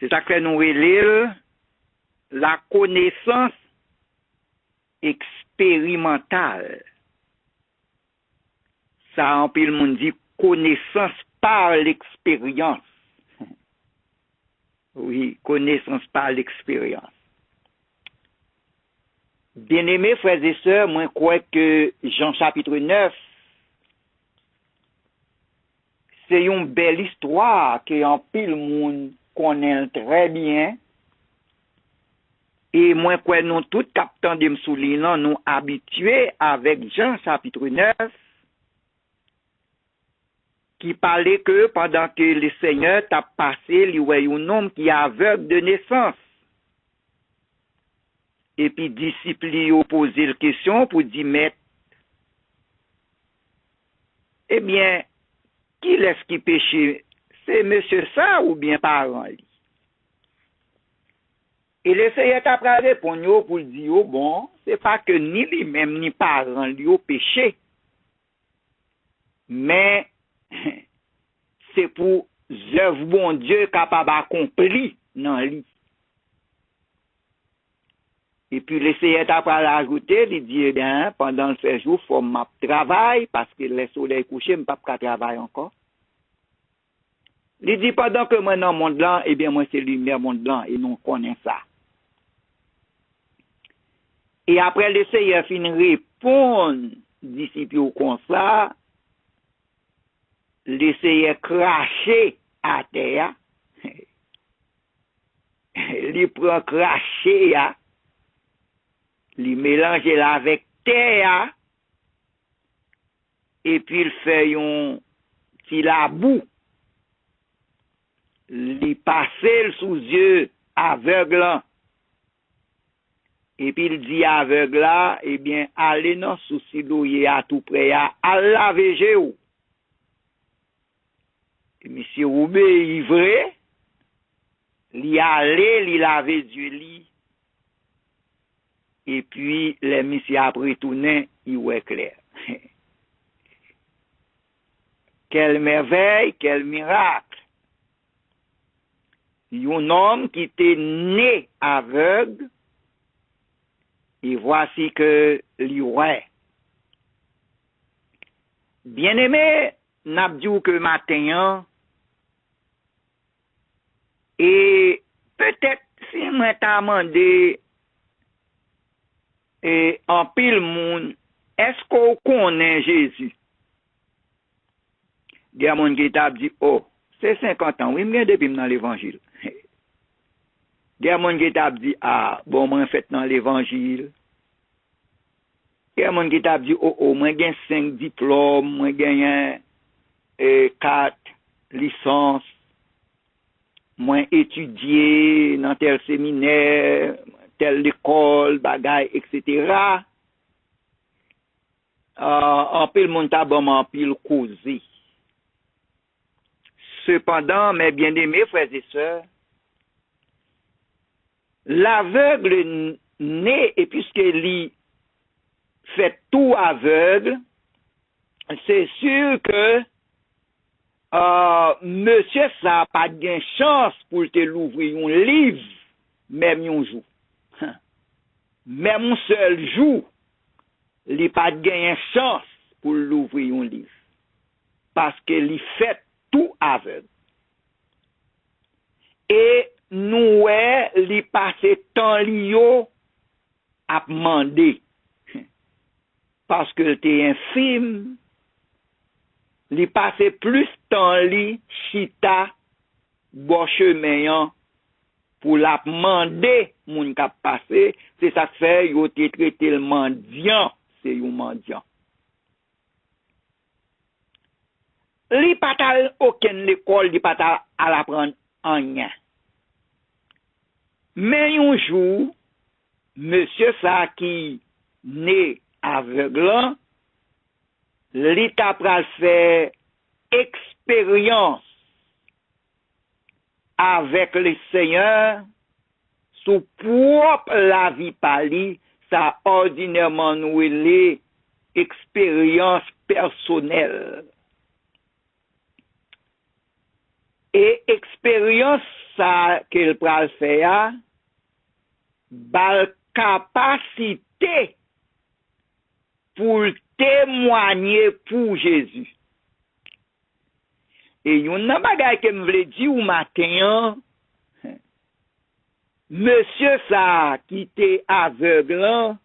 C'est ça que nous voyons la connaissance expérimentale. Ça, en pile monde dit connaissance par l'expérience. Oui, connaissance par l'expérience. Bien-aimés frères et sœurs, moi je crois que Jean chapitre 9, c'est une belle histoire que en pile monde connaît très bien. Et moi, quoi, nous tous captants de souligner, nous habitués avec Jean chapitre 9, qui parlait que pendant que le Seigneur t'a passé, il y a un homme qui est aveugle de naissance. Et puis, disciple lui a posé la question pour dire, maître, eh bien, qui est-ce qui péché? C'est monsieur ça ou bien parent lui? Et le Seigneur t'a répondu pour dire, oh bon, c'est pas que ni lui-même ni parent lui ont péché, mais c'est pour œuvre bon Dieu capable d'accomplir dans lui. Et puis le Seigneur t'a ajouté, il dit, eh bien, pendant ce jour, il faut que je travaille, parce que le soleil couché, je ne peux pas travailler encore. Il dit, pendant que moi dans le monde là, eh bien, moi c'est lumière monde là, et nous connaissons ça. Et après le Seigneur finit répondre, disciples comme ça, le Seigneur craché à terre, il prend craché, il mélange là avec terre, et puis il fait un petit labou, il passe sous yeux aveugle, et puis il dit aveugle là, eh bien, allez dans souci douye à tout près, à laver Jéhu. Et monsieur Roubé ivré, il allait, il laver Dieu lit. Et puis, les messieurs après tourner, il ouais clair. Quelle merveille, quel miracle. Un homme qui était né aveugle, et voici que lui ouais. Bien-aimé, n'a dit que matin, et peut-être si moi t'a demandé et en pile monde, est-ce qu'on connaît Jésus? Il y a monde qui t'a dit, oh, c'est 50 ans, oui, mais depuis dans l'évangile. Il y a monde qui t'a dit, ah, bon, moi, fait dans l'évangile. Il y a monde qui t'a dit, oh, moi, j'ai 5 diplômes, moi, j'ai 4 licences, moi, étudié dans tel séminaire, telle école, bagaille, etc. En pile monde tabam en pile causé. Cependant, mes bien-aimés frères et sœurs, l'aveugle né, et puisqu'il fait tout aveugle, c'est sûr que monsieur ça n'a pas de chance pour te l'ouvrir un livre, même un jour. Même un seul jour, il n'a pas de chance pour l'ouvrir un livre. Parce qu'il fait tout aveugle. Et nous, il passe temps lié à demander. Parce que t'es infime, il passe plus temps li chita bon chemin pour la demander moun k'ap passé, c'est ça que fait yo te traité le mendiant, c'est un mendiant. Li pas à aucune école, li pas à l'apprendre en rien. Mais un jour, monsieur ça qui né aveugle, l'État pral fait expérience avec le Seigneur sous propre la vie pali, ça ordinairement nous les expérience personnelle. Et expérience ça qu'il pral faire, bal capacité pour témoigner pour Jésus. Et yon nan bagay que me vle di ou matin, monsieur ça qui était aveugle,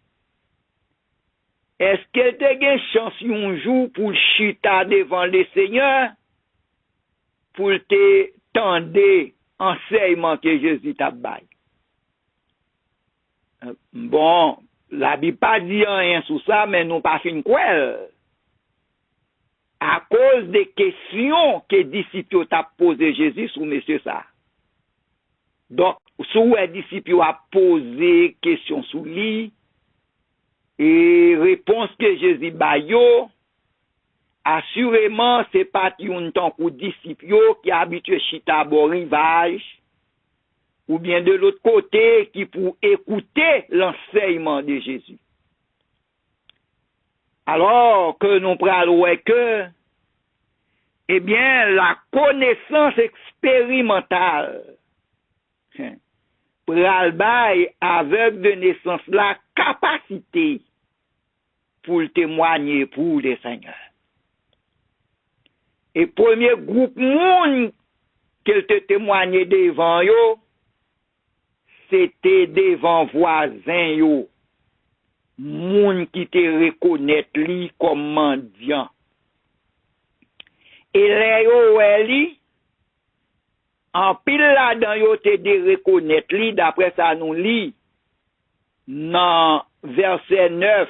est-ce qu'il te gen chance un jour pour chita devant le Seigneur, pour te tendre enseignement que Jésus t'a bail? Bon, la Bible pas dit rien sur ça, mais nous pas fin quoi. à cause des questions que les disciples ont posé Jésus sur monsieur ça. Donc, sous les disciples ont posé questions sur lui, et réponse que Jésus bayo, assurément, c'est pas un temps pour disciples qui habitué chita bon rivage, ou bien de l'autre côté, qui pour écouter l'enseignement de Jésus. Alors que nous parlons que, eh bien, la connaissance expérimentale, pral bay avec de naissance la capacité pour le témoigner pour le Seigneur. Et premier groupe monde qu'elle te témoignait devant yo, c'était devant voisin yo. Moun qui te reconnaît li comme mendiant. Et les yo li, en pile là-dedans yo te de reconnaître li, d'après ça nous lit, dans verset 9,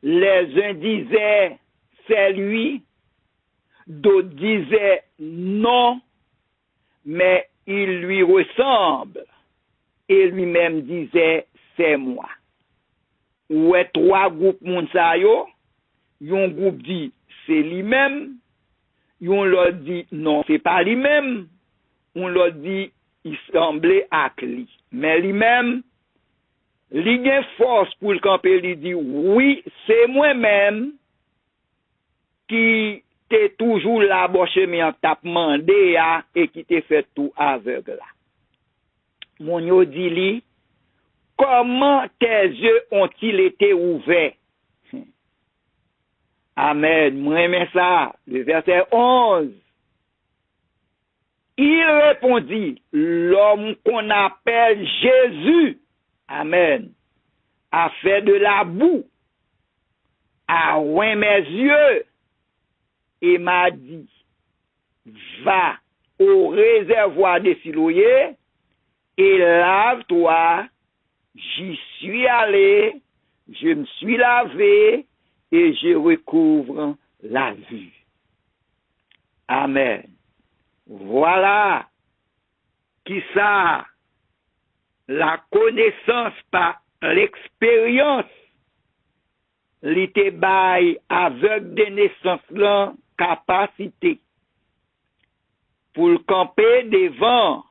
les uns disaient c'est lui, d'autres disaient non, mais il lui ressemble, et lui-même disait c'est moi. Ouais, trois groupes moun sa yo, yon groupe dit c'est lui-même, yon l'autre dit non, c'est pas lui-même, on l'autre dit il semblait à lui. Mais lui-même, il a force pour le camper, il dit oui, c'est moi-même qui t'ai toujours là, chemin en t'a demandé et qui t'ai fait tout aveugle là. Mon yo dit li, comment tes yeux ont-ils été ouverts? Amen. Moi aime ça. Le verset 11. Il répondit, l'homme qu'on appelle Jésus, amen, a fait de la boue, a oint mes yeux et m'a dit, va au réservoir de Siloé et lave-toi. J'y suis allé, je me suis lavé et je recouvre la vue. Amen. Voilà qui ça, la connaissance par l'expérience, l'été bail avec des naissances là, capacité pour le camper devant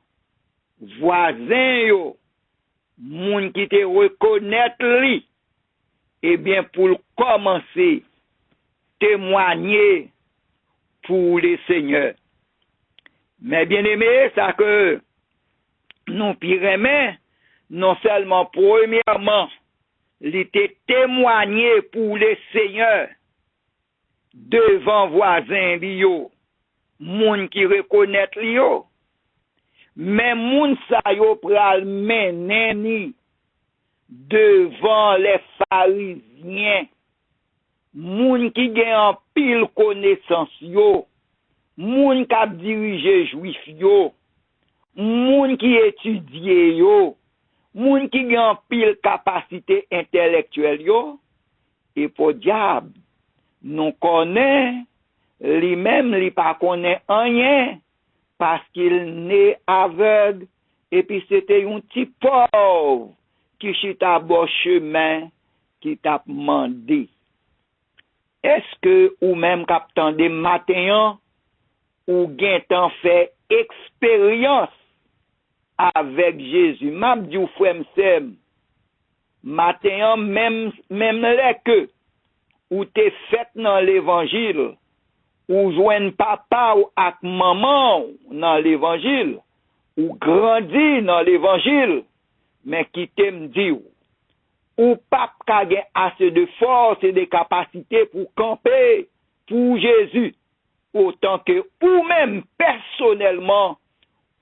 voisins yo, moun qui te reconnaître lui, eh bien pour commencer témoigner pour les seigneurs. Mais bien aimé, ça que nous piremé, non seulement premièrement, il était témoigné pour les seigneurs devant voisins bio, moun qui reconnaît lio, mais moun sa yo pral meneni devant les pharisiens, moun qui gen en pile connaissance yo, moun qui dirige juif yo, moun qui étudie yo, moun qui gen pile capacité intellectuelle yo, et pour diable, nous connaît, lui-même, lui pas connaît rien, parce qu'il n'est aveugle, et puis c'était un petit pauvre qui chita bon chemin, qui t'a demandé. Est-ce que, ou même captant des matins, ou gen tan fait expérience avec Jésus? M'a dit ou frère m'sem, matin même les que ou t'es fait dans l'évangile, ou joine papa ou ak maman dans l'évangile, ou grandi dans l'évangile, mais qui t'aime dit ou pas ka gen assez de force et de capacité pour camper pour Jésus, autant que ou même personnellement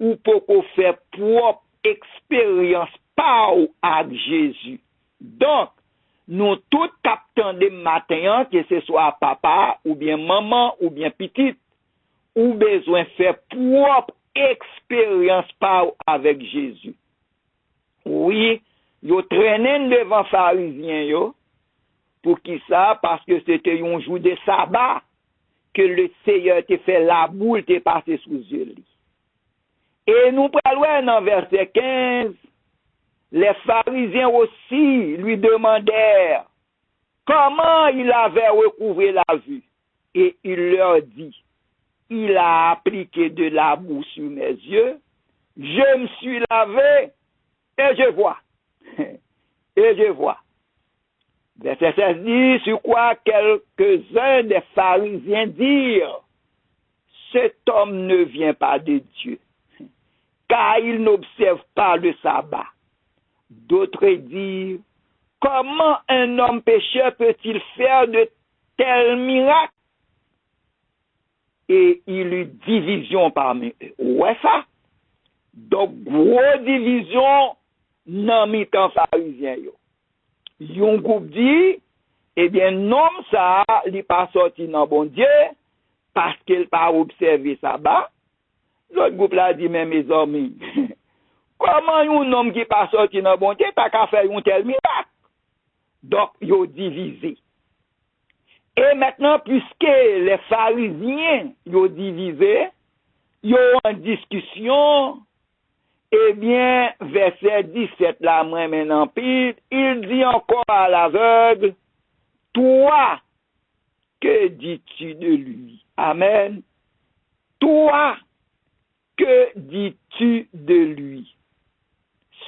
ou pour faire propre expérience par avec Jésus. Donc, nous tous captons des matins, que ce soit papa, ou bien maman, ou bien petite, ou besoin de faire propre expérience par avec Jésus. Oui, yo traînen devant pharisiens yo, pour qui ça? Parce que c'était un jour de sabbat, que le Seigneur te fait la boule te passé sous yeux. Et nous parlons dans verset 15, les pharisiens aussi lui demandèrent comment il avait recouvré la vue. Et il leur dit, il a appliqué de la boue sur mes yeux, je me suis lavé et je vois. Et je vois. Verset 16 dit, sur quoi quelques-uns des pharisiens dirent, cet homme ne vient pas de Dieu, car il n'observe pas le sabbat. D'autres dirent, comment un homme pécheur peut-il faire de tels miracles? Et il eut division parmi eux. Ouais, ça. Donc, grosse division dans les pharisiens. Yon groupe dit, eh bien, non, ça, il n'est pas sorti dans bon Dieu, parce qu'il n'a pas observé sabbat. L'autre groupe là dit, mais mes amis, comment un homme qui n'est pas sorti dans bon Dieu, pas qu'à faire un tel miracle? Donc, ils ont divisé. Et maintenant, puisque les pharisiens ont divisé, ils ont en discussion, eh bien, verset 17, là, moi, maintenant, pile, il dit encore à l'aveugle, toi, que dis-tu de lui? Amen. Toi, que dis-tu de lui?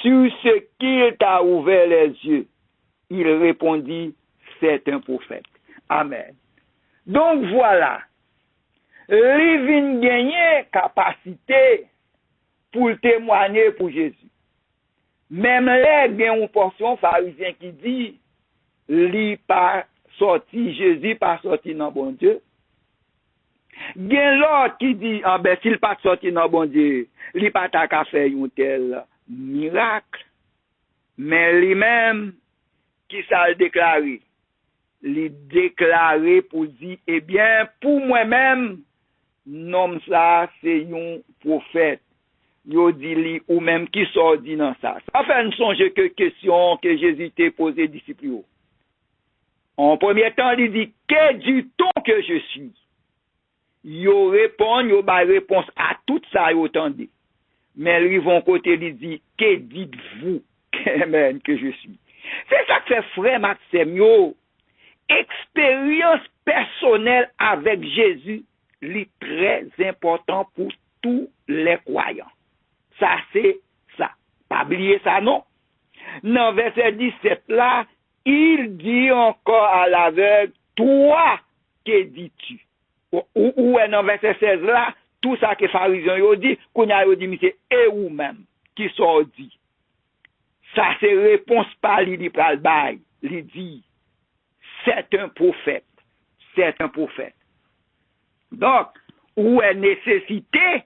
Sur ce qu'il t'a ouvert les yeux, il répondit, c'est un prophète. Amen. Donc voilà, les vins gagner capacité pour témoigner pour Jésus. Même là, il y a une portion pharisien qui dit, li pas sorti, Jésus pas sorti dans bon Dieu. Il y a l'autre qui dit, ah ben, s'il pas sorti dans bon Dieu, li pas ta qu'à faire un tel miracle. Mais lui-même, qui ça le déclaré? Li déclaré pour dire, eh bien, pour moi-même, nom ça, c'est un prophète. Yo dit li, ou même qui sort dit dans ça. Ça fait une songe que question que Jésus t'a posé disciples. En premier temps, il dit, que dit-on que je suis? Yo répond, yo ba réponse à tout ça, yo tendez. Mais ils vont côté, il dit, que dites-vous, que je suis? C'est ça que fait frère Maxime, yo. Expérience personnelle avec Jésus, est très important pour tous les croyants. Ça, c'est ça. Pas oublier ça, non? Dans verset 17 là, il dit encore à l'aveugle, toi, que dis-tu? Ou dans verset 16 là, tout ça que les pharisiens ont dit, qu'on a dit, mais c'est eux ou même qui sont dit. Ça, c'est réponse par l'idée par le bail. Il dit, c'est un prophète. C'est un prophète. Donc, où est nécessité,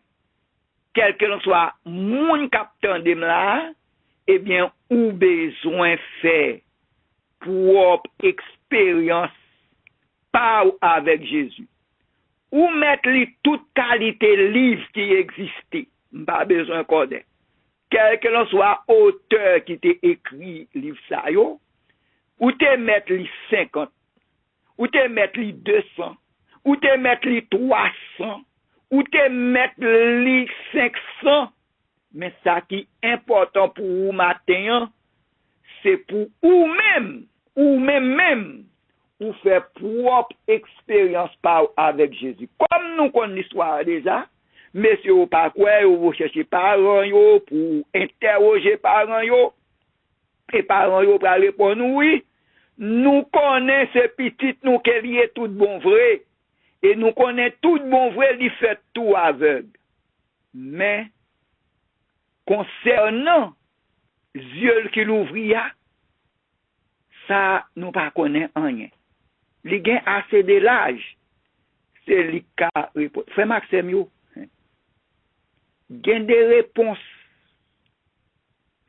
quel que soit mon capitaine de là, eh bien, ou besoin faire pour expérience par avec Jésus. Ou mettre toute qualité livre qui existait. Pas besoin de quel que soit auteur qui t'a écrit livre ça yo, ou te mettre li 50, ou te mettre li 200, ou te mettre li 300, ou te mettre li 500, mais ça qui est important pour vous matin, c'est pour ou même, ou faire propre expérience par avec Jésus. Comme nous connaissons l'histoire déjà, messieurs ou pas quoi, vous cherchez parents yo pour interroger parents yo, et parents yo pour répondre oui. Nous connaissons ces petites nous qu'elle y est tout bon vrai, et nous connaissons tout bon vrai, il fait tout aveugle. Mais concernant yeux qui l'ouvria, ça nous pas connaît rien. Les gains assez de l'âge, c'est les cas réponse. Frère Maxime yo, gain des réponses,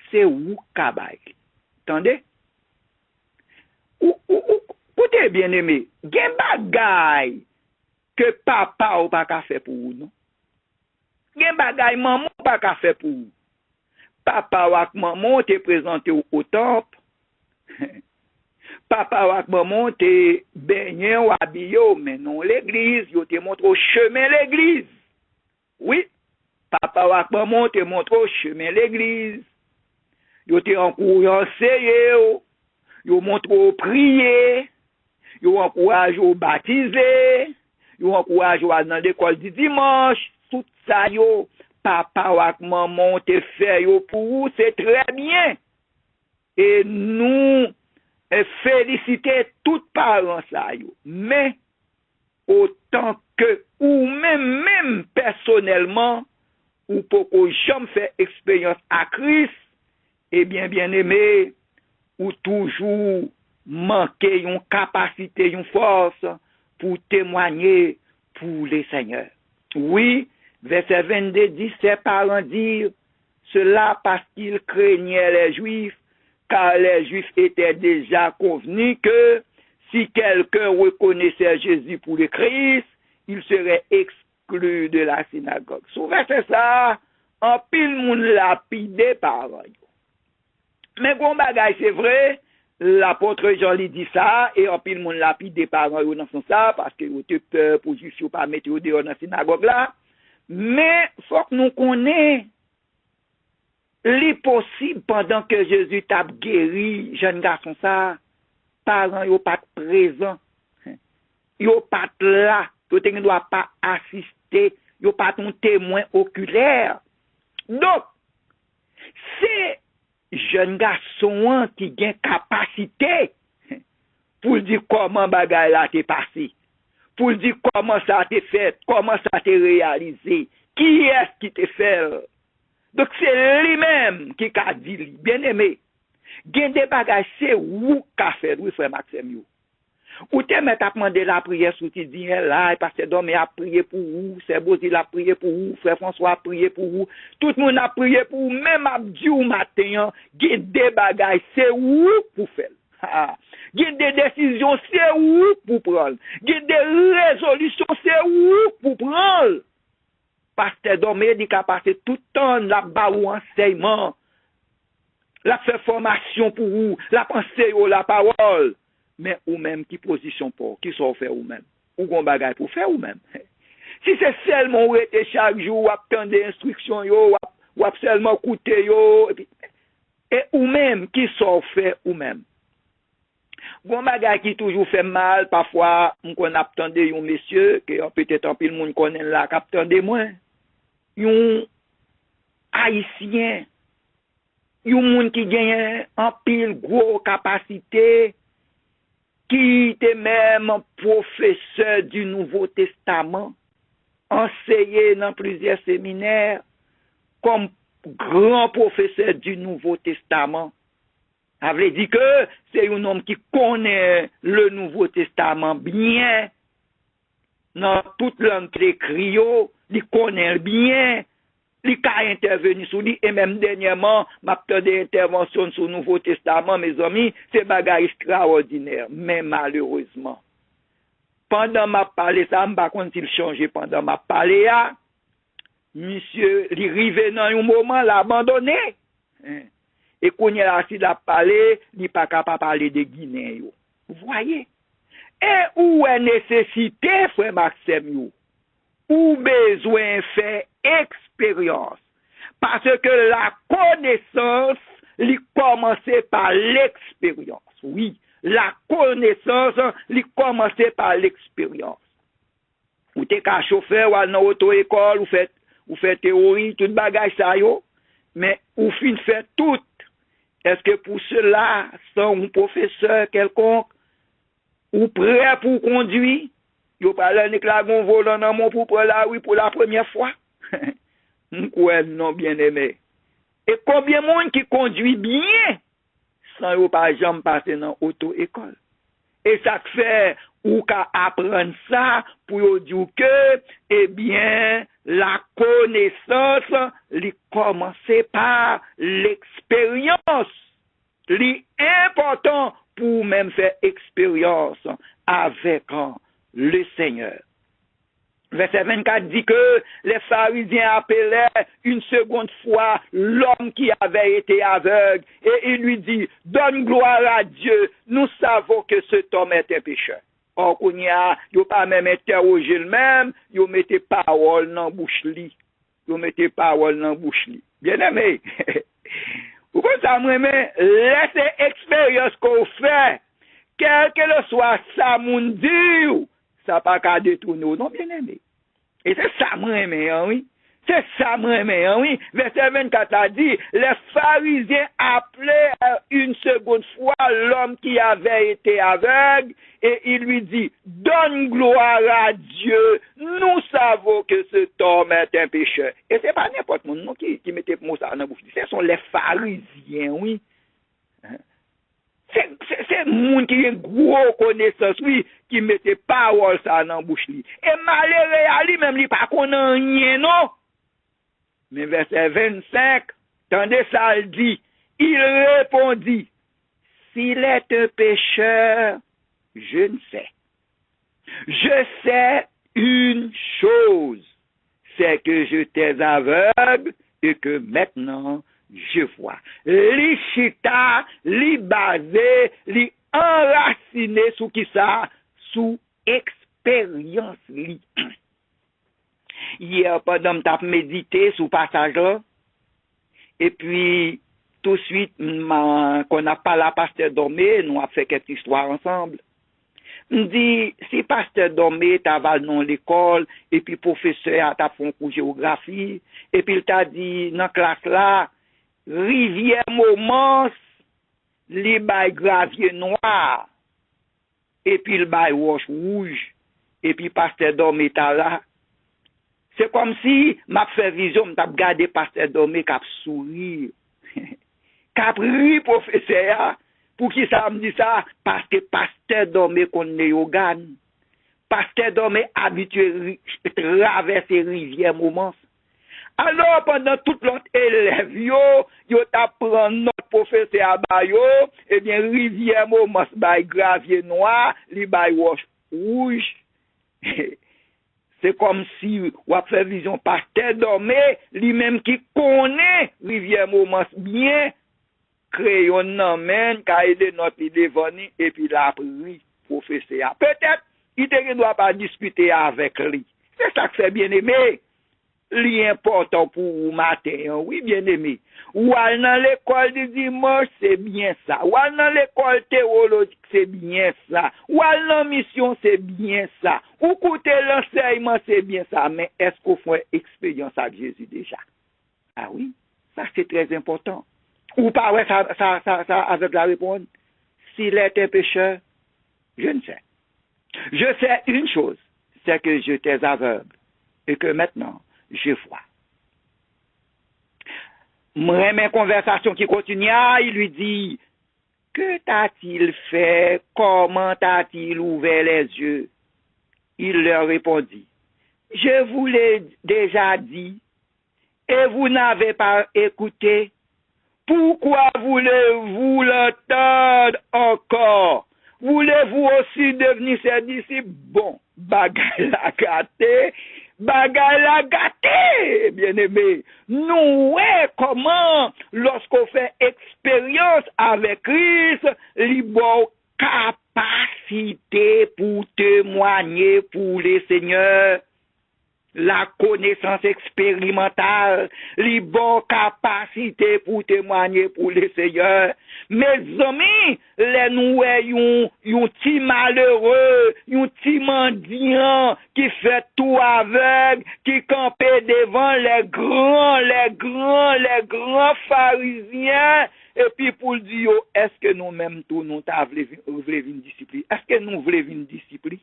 c'est ou kabay. Attendez? Ou t'es bien aimé, gain bagay que papa ou pas ka fait pour vous, non? Gain bagay maman pas ka fait pour vous. Papa ou ak maman te présenté au temple. papa ou maman te baigné ou habillé, mais non l'église, yo te montre au chemin l'église. Oui, papa ou maman te montre au chemin l'église. Yo te encouragé, yo montre au prier, yo encourage au baptiser, yo encourage à dans l'école du dimanche, tout ça yo papa ou maman te fait yo pour vous, c'est très bien. Et nous féliciter tous parents ça yo. Mais autant que ou même personnellement ou pour que jamais fait expérience à Christ, et bien aimé, ou toujours manquer une capacité, une force pour témoigner pour les Seigneurs. Oui, verset 22 dit, ses parents dirent cela parce qu'ils craignaient les Juifs, car les Juifs étaient déjà convenus que si quelqu'un reconnaissait Jésus pour le Christ, il serait exclu de la synagogue. Souvent c'est ça, en pile moun lapide parents. Mais bon bagay c'est vrai, l'apôtre Jean lui dit ça, et en pile moun lapide parents dans son ça, parce que yo te peur pour Juifs yo pas mettre yo dehors dans la synagogue là. Mais faut que nous connaissions l'impossible pendant que Jésus t'a guéri, jeune garçon ça, parents yo pas présent, yo pas là, yo ne doit pas assister, yo pas ton témoin oculaire. Donc, c'est jeune garçon qui a capacité pour dire comment bagay la t'est passé, pour dire comment ça t'est fait, comment ça t'est réalisé, qui est-ce qui t'est fait. Donc c'est lui-même qui a dit, bien aimé, gen des bagages c'est ou qu'a fait, oui frère Maxime yo. Ou te met à demander la prière sous ti dit là, parce que Domé a prié pour vous, c'est beau il a prié pour vous, frère François a prié pour vous, tout le monde a prié pour vous, même a dit au matin, gen des bagages c'est ou pour faire. Gen des décisions c'est ou pour prendre. Gen des résolutions c'est ou pour prendre. Pasteur Domé dit qu'a passé tout le temps la ba ou enseignement, la fait formation pour vous, la pensée ou la parole. Mais ou même qui position pour, qui sont fait ou même, ou gon bagay pour faire ou même. Si c'est seulement ou était chaque jour, ou attendre des instructions yo, ou seulement écouter yo, et ou même qui sont fait ou même. Gon bagay qui toujours fait mal, parfois, on attendre yon monsieur, que peut-être un pile moun connaît là, qu'attendez moins. Yon haïtien, yon moun qui gagne un pile gros capacité, qui était même professeur du Nouveau Testament, enseigné dans plusieurs séminaires, comme grand professeur du Nouveau Testament. Ça veut dire que c'est un homme qui connaît le Nouveau Testament bien, dans toute langue écrite, il connaît bien, il a intervenu sur lui, et même dernièrement, m'a fait des interventions sur le Nouveau Testament, mes amis, c'est bagay extraordinaire. Mais malheureusement, pendant ma parlé ça, je ne sais pas s'il change pendant ma parlé, monsieur, il arrive dans un moment, l'abandonné. Et quand il a assis la parlé, il n'est pas capable de parler de Guinée. Vous voyez? Et où est nécessité, frère Maxime, ou besoin faire expérience. Parce que la connaissance, il commence par l'expérience. Oui, la connaissance, il commence par l'expérience. Ou t'es qu'un chauffeur ou dans auto-école, ou fait théorie, tout bagage ça yo, mais ou fin fait tout. Est-ce que pour cela, sans un professeur quelconque, ou prêt pour conduire, yo parle avec la gon volant dans mon pour la oui pour la première fois. Ouais, non bien aimé. Et combien de monde qui conduit bien sans yo par jamais passer dans auto-école. Et ça fait ou qu'à apprendre ça pour yo dire que eh bien la connaissance li commencer par l'expérience. Li important pour même faire expérience avec le Seigneur. Verset 24 dit que les pharisiens appelaient une seconde fois l'homme qui avait été aveugle et il lui dit, donne gloire à Dieu, nous savons que cet homme est un pécheur. Or, qu'on y a, yo pas même interrogé le même, yo mettez parole dans bouche li. Yo mettez parole dans bouche li. Bien aimé. Pourquoi ça me remet, laissez expérience qu'on fait, quel que soit ça moun dit, ça pas qu'à détourner, non, bien aimé. Et c'est ça, moi, oui. C'est ça, moi, oui. Verset 24 a dit, les pharisiens appelaient une seconde fois l'homme qui avait été aveugle et il lui dit, donne gloire à Dieu, nous savons que cet homme est un pécheur. Et c'est pas n'importe qui qui mettait pour ça dans la bouche. Ce sont les pharisiens, oui. C'est moun qui a une grosse connaissance, oui, qui mettait parole ça dans la bouche. Et malheureux à lui, même, il pas connaît rien, non. Mais verset 25, tendez ça, il dit, il répondit, s'il est un pécheur, je ne sais. Je sais une chose, c'est que j'étais aveugle et que maintenant, je vois. Li chita, li basé, li enraciné sous qui ça? Sous expérience li. Hier, pendant que je médité sous passage là, et puis, tout de suite, qu'on n'a pas la pasteur Domé, nous avons fait quelques histoires ensemble. On dit, si pasteur Domé t'a dans l'école, et puis professeur t'a fait un cours de géographie, et puis il t'a dit, dans la classe là, rivière Momence, li bay gravier noir, et puis le bay roche rouge, et puis pasteur Domé t'a là. C'est comme si m'a fait vision, m'a regardé pasteur Domé cap sourire. Cap ri professeur, pour qui ça me dit ça? Parce que pasteur Domé connaît yogan. Pasteur Domé habitué traverser rivière Momence. Alors, pendant tout l'autre élève, yo t'apprend notre professeur à Bayo, eh bien, rivière Momence, bay gravier noir, li bay roche rouge. C'est comme si, ou a fait vision pasteur Domé, lui-même qui connaît rivière Momence bien, crayon nan men, ka aidé notre idée venir, et puis la pris, professeur. Peut-être, il ne doit pas discuter avec lui. C'est ça que c'est bien aimé. L'important pour vous matin, oui, bien aimé. Ou dans l'école du dimanche, c'est bien ça. Ou dans l'école théologique, c'est bien ça. Ou dans mission, c'est bien ça. Ou écouter l'enseignement, c'est bien ça. Mais est-ce qu'on fait expérience avec Jésus déjà? Ah oui, ça c'est très important. Ou pas, ouais, ça avec la réponse. S'il est un pécheur, je ne sais. Je sais une chose, c'est que j'étais aveugle et que maintenant, je vois. Mes conversation qui continue, il lui dit, que t'a-t-il fait? Comment t'a-t-il ouvert les yeux? Il leur répondit, je vous l'ai déjà dit et vous n'avez pas écouté. Pourquoi voulez-vous l'entendre encore? Voulez-vous aussi devenir ses disciples? Bon, bagay la gâté, bien aimé. Nous, comment, lorsqu'on fait expérience avec Christ, libre capacité pour témoigner pour les seigneurs. La connaissance expérimentale, les bonnes capacités pour témoigner pour les seigneurs. Mes amis, les nous yon ti malheureux, yon ti mendiant qui fait tout aveugle, qui campait devant les grands pharisiens. Et puis pour dire, est-ce que nous-mêmes tout nous voulons une discipline? Est-ce que nous voulons une discipline?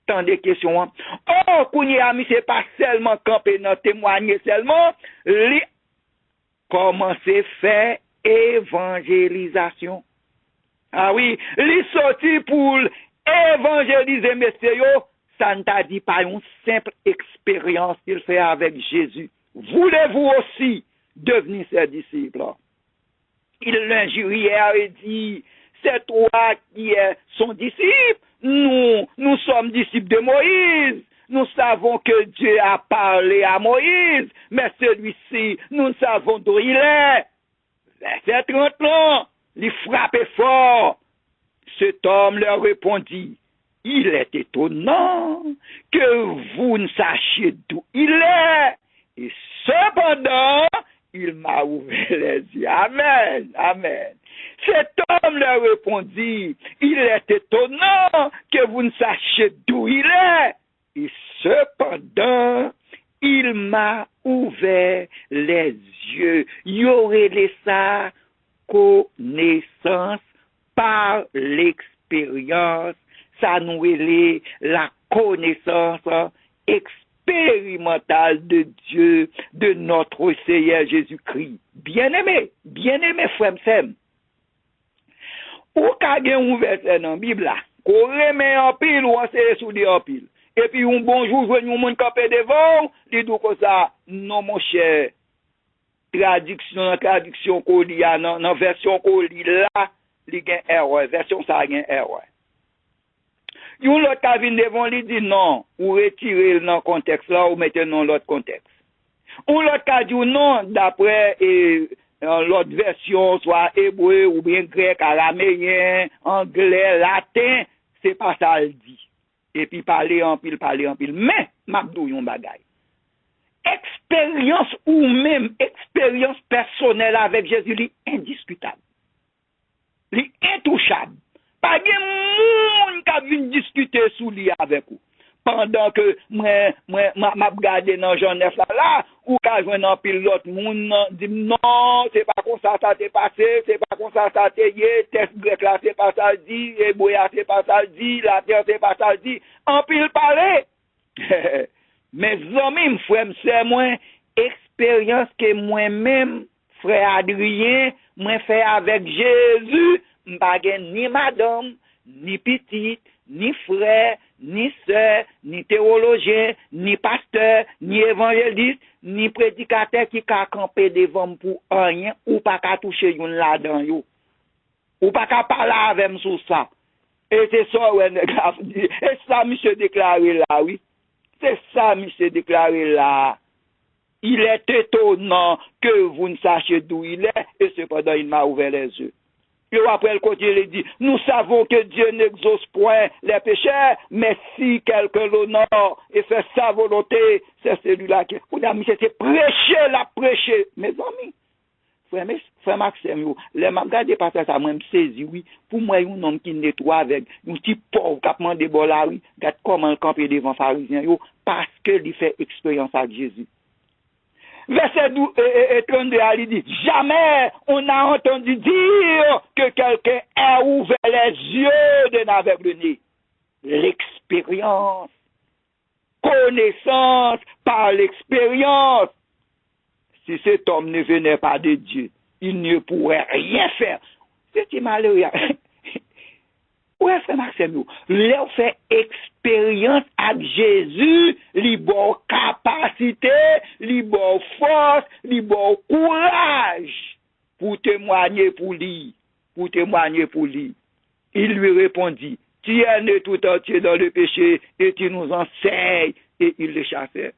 Tant de questions. Oh, Kouni Ami, c'est pas seulement camper, non, témoigner seulement. Comment c'est fait évangélisation? Ah oui, les sorties pour évangéliser messieurs, ça ne t'a dit pas une simple expérience qu'il fait avec Jésus. Voulez-vous aussi devenir ses disciples? Il l'injure hier et dit, c'est toi qui es son disciple. Nous sommes disciples de Moïse. nous savons que Dieu a parlé à Moïse, mais celui-ci, nous ne savons d'où il est. Verset 30, il frappait fort. Cet homme leur répondit, il est étonnant que vous ne sachiez d'où il est. Et cependant, il m'a ouvert les yeux. Amen, amen. Cet homme leur répondit, il est étonnant que vous ne sachiez d'où il est. Et cependant, il m'a ouvert les yeux. Il y aurait sa connaissance par l'expérience. Ça nous est la connaissance expérimentale de Dieu, de notre Seigneur Jésus-Christ. Bien-aimé, frère Sem. Ou ka gen un verset dans la Bible là, qu'on remet en pile ou on se soudé en pile. Et puis un bonjour, joue un monde campé devant, dit tout comme ça, non mon cher. Traduction qu'on lit dans version qu'on lit là, li gen erreur, version ça gen erreur. Yon l'autre ka vin devant li dit non, ou retirer dans contexte là ou mettez dans l'autre contexte. Ou l'autre ka dit non d'après l'autre version, soit hébreu ou bien grec, araméen, anglais, latin, c'est pas ça le dit. Et puis parler en pile. Mais, m'abdou yon bagay. Expérience ou même expérience personnelle avec Jésus, li indiscutable. Li intouchable. Pas de moun ka vin discuter sous li avec vous. Pendant que moi m'a regardé dans Jean 9 là ou ka joindre dans pile l'autre moun dit non, c'est pas comme ça t'est passé, c'est pas comme ça t'est yé, test grec là c'est pas ça dit, hébreu c'est pas ça dit, latin c'est pas ça dit, en pile parler. Mes amis, frère, c'est moi expérience que moi-même frère Adrien, moi fait avec Jésus, m'pa gen ni madame, ni petite, ni frère, ni sœur, ni théologien, ni pasteur, ni évangéliste, ni prédicateur qui ka camper devant pour rien ou pas ka toucher yon là-dedans yo. Ou pas ka parler avec sur ça. Et c'est ça ouais et ça monsieur déclaré là oui. C'est ça monsieur déclaré là. Il est étonnant que vous ne sachiez d'où il est et cependant il m'a ouvert les yeux. Et après le côté, il dit, nous savons que Dieu n'exauce point les pécheurs, mais si quelqu'un l'honore et fait sa volonté, c'est celui-là qui, c'est prêcher, mes amis. Frère Maxime, les magades pas ça, moi, me saisi, oui, pour moi, un homme qui nettoie avec, un petit pauvre, qui a demandé bon là, oui, regarde comment le camper devant pharisien, parce qu'il fait expérience avec Jésus. Verset 32, il dit, jamais on a entendu dire que quelqu'un a ouvert les yeux d'un aveugle-né. L'expérience, connaissance par l'expérience. Si cet homme ne venait pas de Dieu, il ne pourrait rien faire. C'est malheureux. Ouais, frère Maxime, leur fait expérience avec Jésus, li bon capacité, li bon force, li bon courage pour témoigner pour lui. Il lui répondit, tu es né tout entier dans le péché et tu nous enseignes, et il le chassait.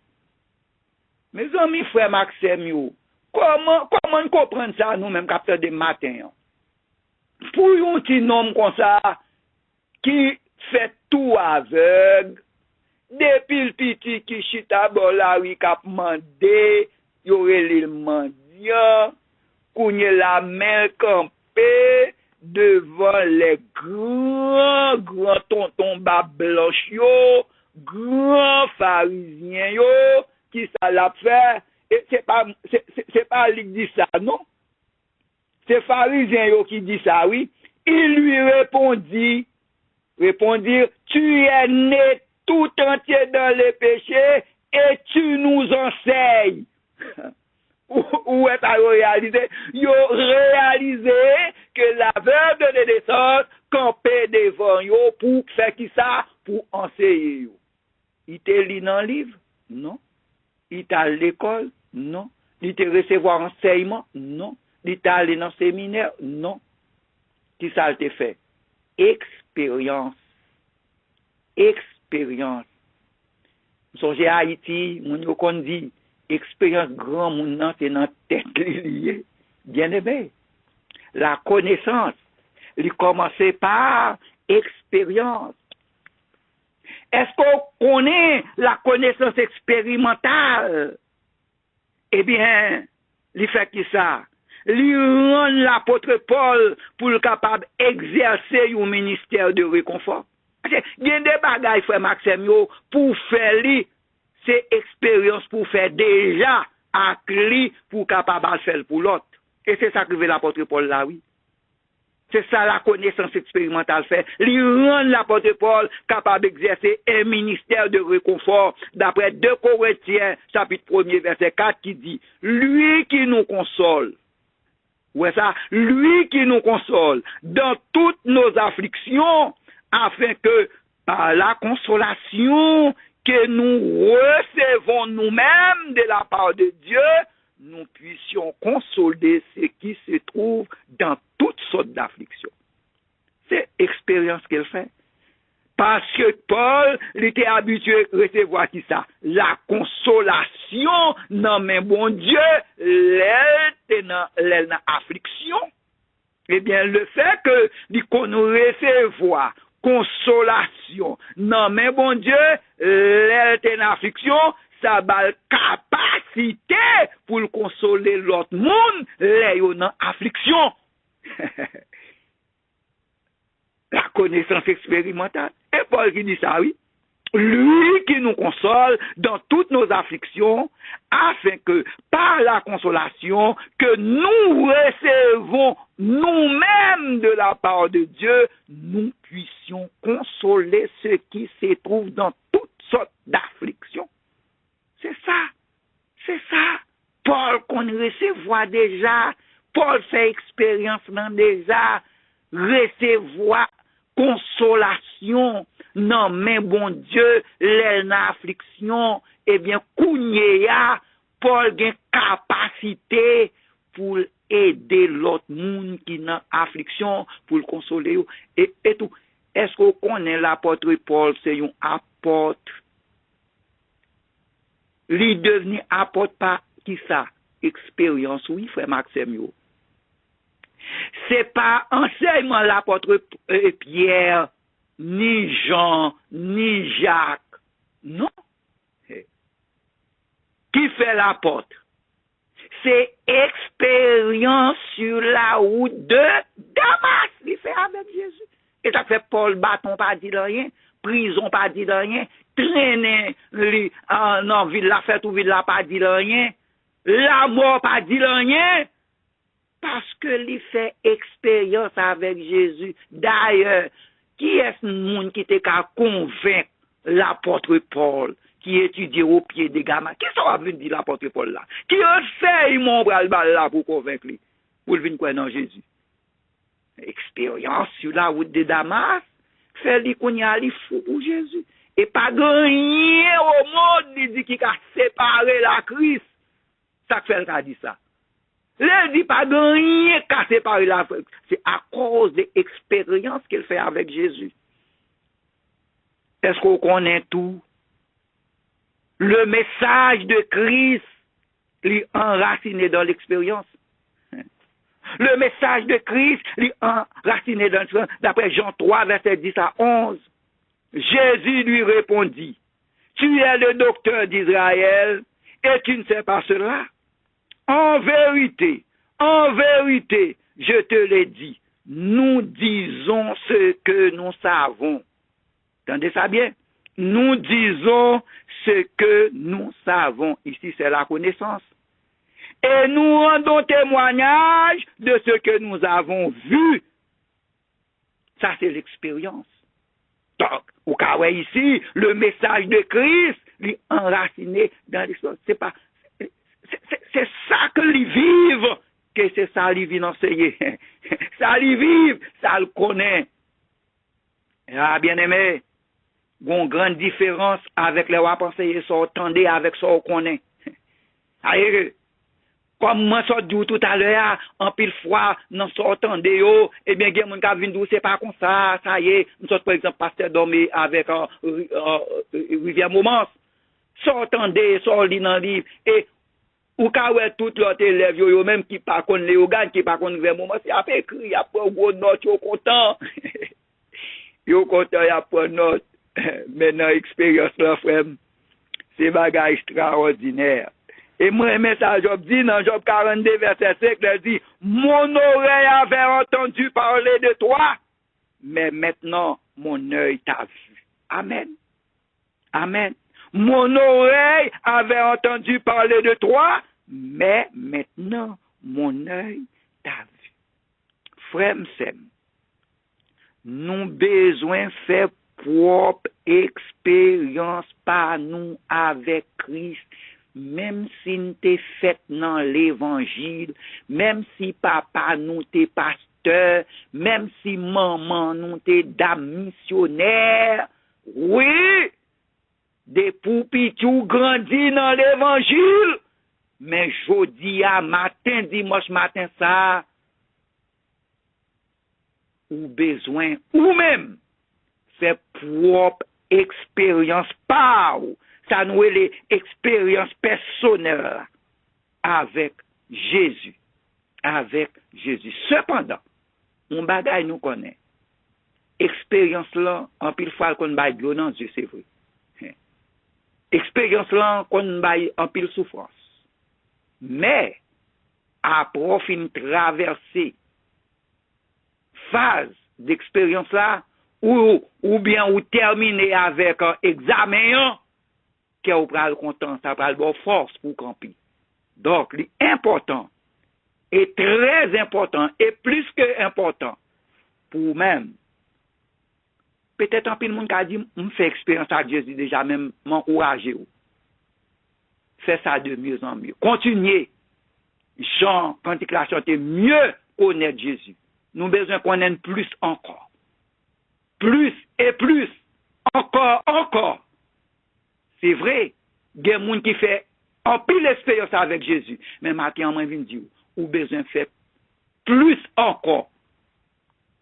Mes amis, frère Maxime, comment nous comprenons ça nous-mêmes, capteur de matin? Pour un petit homme comme ça, qui fait tout aveugle, depuis le petit qui chita bon la oui k'ap mandé, y'aurait le mendiant, kounye la main campée devant les grands tontons bas blanches yo, grands pharisiens yo, qui ça l'a fait, et c'est pas lui qui dit ça, non? C'est pharisiens yo qui dit ça, oui. Il lui répondirent, tu es né tout entier dans les péchés et tu nous enseignes. Où est-ce qu'ils réalisé? Ils ont réalisé que l'aveugle de naissance campait devant eux pour faire qui ça? Pour enseigner. Il te lit dans le livre? Non. Il t'a à l'école? Non. Il te recevoir enseignement? Non. Il t'a allé dans le séminaire? Non. Qui ça te fait? Expérience. Songe à Haïti, mon yo kon dit, expérience grand moun nan c'est dans tête lié. Bien aimé. La connaissance, il commençait par expérience. Est-ce qu'on connaît la connaissance expérimentale? Eh bien, il fait qui ça? Il rend l'apôtre Paul pour le capable d'exercer un ministère de réconfort. Il y a des bagailles, frère Maxime, pour faire ces expériences, pour faire déjà avec lui, pour capable de faire pour l'autre. Et c'est ça que veut l'apôtre Paul là, oui. C'est ça la connaissance expérimentale fait. Il rend l'apôtre Paul capable d'exercer un ministère de réconfort d'après 2 Corinthiens, chapitre 1er, verset 4, qui dit, lui qui nous console, ouais ça, lui qui nous console dans toutes nos afflictions, afin que par la consolation que nous recevons nous-mêmes de la part de Dieu, nous puissions consoler ceux qui se trouvent dans toutes sortes d'afflictions. C'est l'expérience qu'elle fait. Parce que Paul il était habitué à recevoir qui ça? La consolation dans mes bon Dieu, l'aile dans affliction. Eh bien, le fait que nous recevoir consolation dans mes bon Dieu, l'aile dans affliction, ça a capacité pour le consoler l'autre monde, les dans affliction. La connaissance expérimentale. Et Paul qui dit ça, oui. Lui qui nous console dans toutes nos afflictions, afin que par la consolation que nous recevons nous-mêmes de la part de Dieu, nous puissions consoler ceux qui se trouvent dans toutes sortes d'afflictions. C'est ça. C'est ça. Paul qu'on recevoir déjà. Paul fait expérience dans déjà. Recevoir consolation. Non, mais bon Dieu, l'affliction. Eh bien, Kounyea, Paul a capacité pour aider l'autre monde qui est dans affliction, pour le consoler. Et tout. Est-ce qu'on connaît l'apôtre Paul, c'est un apôtre? Lui devenu apôtre par qui ça? Expérience, oui, frère Maxime. C'est pas enseignement l'apôtre Pierre, ni Jean, ni Jacques. Non. Qui fait l'apôtre? C'est expérience sur la route de Damas. Il fait avec Jésus. Et ça fait Paul, bâton pas dit rien, prison pas dit rien, traîner en ville la fête ou ville la pas dit rien, la mort pas dit rien, parce que il fait expérience avec Jésus. D'ailleurs, qui est ce monde qui était qu'à convaincre l'apôtre Paul qui étudie au pied des gamins? Qui ça va venir dire l'apôtre Paul là? Qui a fait mon bras là pour convaincre lui? Pour venir quoi dans Jésus? Expérience sur la route de Damas, fait lui qu'on y a les fou pour Jésus. Et pas gagné au monde, il dit qu'il a séparé la Christ. Ça fait le dit ça. Il dit pas gagné qu'à séparer la Christ. C'est à cause de l'expérience qu'il fait avec Jésus. Est-ce qu'on connaît tout? Le message de Christ est enraciné dans l'expérience. Le message de Christ est enraciné dans l'expérience. D'après Jean 3, verset 10 à 11. Jésus lui répondit, tu es le docteur d'Israël et tu ne sais pas cela. En vérité, je te l'ai dit, nous disons ce que nous savons. Entendez ça bien? Nous disons ce que nous savons. Ici, c'est la connaissance. Et nous rendons témoignage de ce que nous avons vu. Ça, c'est l'expérience. Donc, au cas où ici, le message de Christ, est enraciné dans l'histoire. C'est ça que les vivent, que c'est ça les vivent enseigner. Ça les vivent, ça le connaît. Ah, bien aimé, il y a une grande différence avec les wap enseigner, ça entendez avec ça on connaît. Comme moi, ça dit tout à l'heure, en pile fois, dans ce entendez, eh bien, il y a des gens qui viennent c'est pas comme ça y est. Nous sommes, par exemple, pasteur dormi avec Rivière Momence. S'entendez, sorti dans le livre, et ou ka wè tout l'autre élève yo même qui pas connaît les organes, qui pas connaît vraiment, c'est a fait écrit, y a pas gros note, yo content. Yo content, y a pas note. Maintenant, expérience là, frère, c'est bagage extraordinaire. Et moi, message Job dit dans Job 42, verset 5, il dit, mon oreille avait entendu parler de toi, mais maintenant, mon œil t'a vu. Amen. Amen. Mon oreille avait entendu parler de toi, mais maintenant, mon œil t'a vu. Frère, nous besoin faire propre expérience par nous avec Christ, même si nous t'es fait dans l'évangile, même si papa nous t'es pasteur, même si maman nous t'es dame missionnaire, oui, des poupitou grandis dans l'évangile, mais jeudi à matin, dimanche matin, ça, ou besoin, ou même, faire propre expérience par ou. Ça nous est l'expérience personnelle avec Jésus. Avec Jésus. Cependant, on bagaille nous connaît. Expérience là, en pile fois qu'on baille de l'eau dans Dieu, c'est vrai. Expérience là, qu'on baille en pile souffrance. Mais, après fin traverser phase d'expérience là, ou bien ou terminer avec un examen, qui est pral content, ça pral bon force pour camper. Donc, l'important, est très important, et plus que important, pour même, peut-être un peu de monde qui a dit, on fait expérience avec Jésus déjà, même m'encourager. Fais ça de mieux en mieux. Continuez. Jean, quand il a chanté, mieux connaître Jésus. Nous avons besoin de connaître plus encore. Plus et plus. Encore. C'est vrai. Il y a des gens qui font en pile expérience avec Jésus. Mais maintenant, on vient dire, ou besoin de faire plus encore.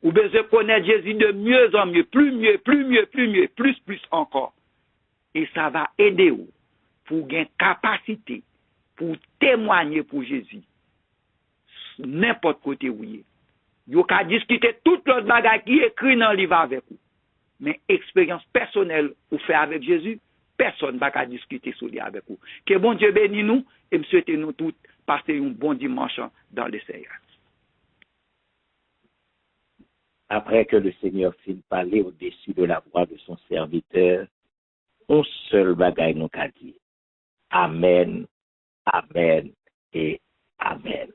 Ou besoin de connaître Jésus de mieux en mieux, plus encore. Et ça va aider vous pour gagner capacité, pour témoigner pour Jésus. N'importe côté où il est. Vous pouvez discuter toute l'autre bagage qui est écrit dans le livre avec vous. Mais expérience personnelle ou fait avec Jésus, personne ne va discuter sur lui avec vous. Que bon Dieu bénisse nous et me souhaite nous tous passer un bon dimanche dans le Seigneur. Après que le Seigneur finit parler au-dessus de la voix de son serviteur, un seul bagaille nous qu'a dit. Amen, amen et amen.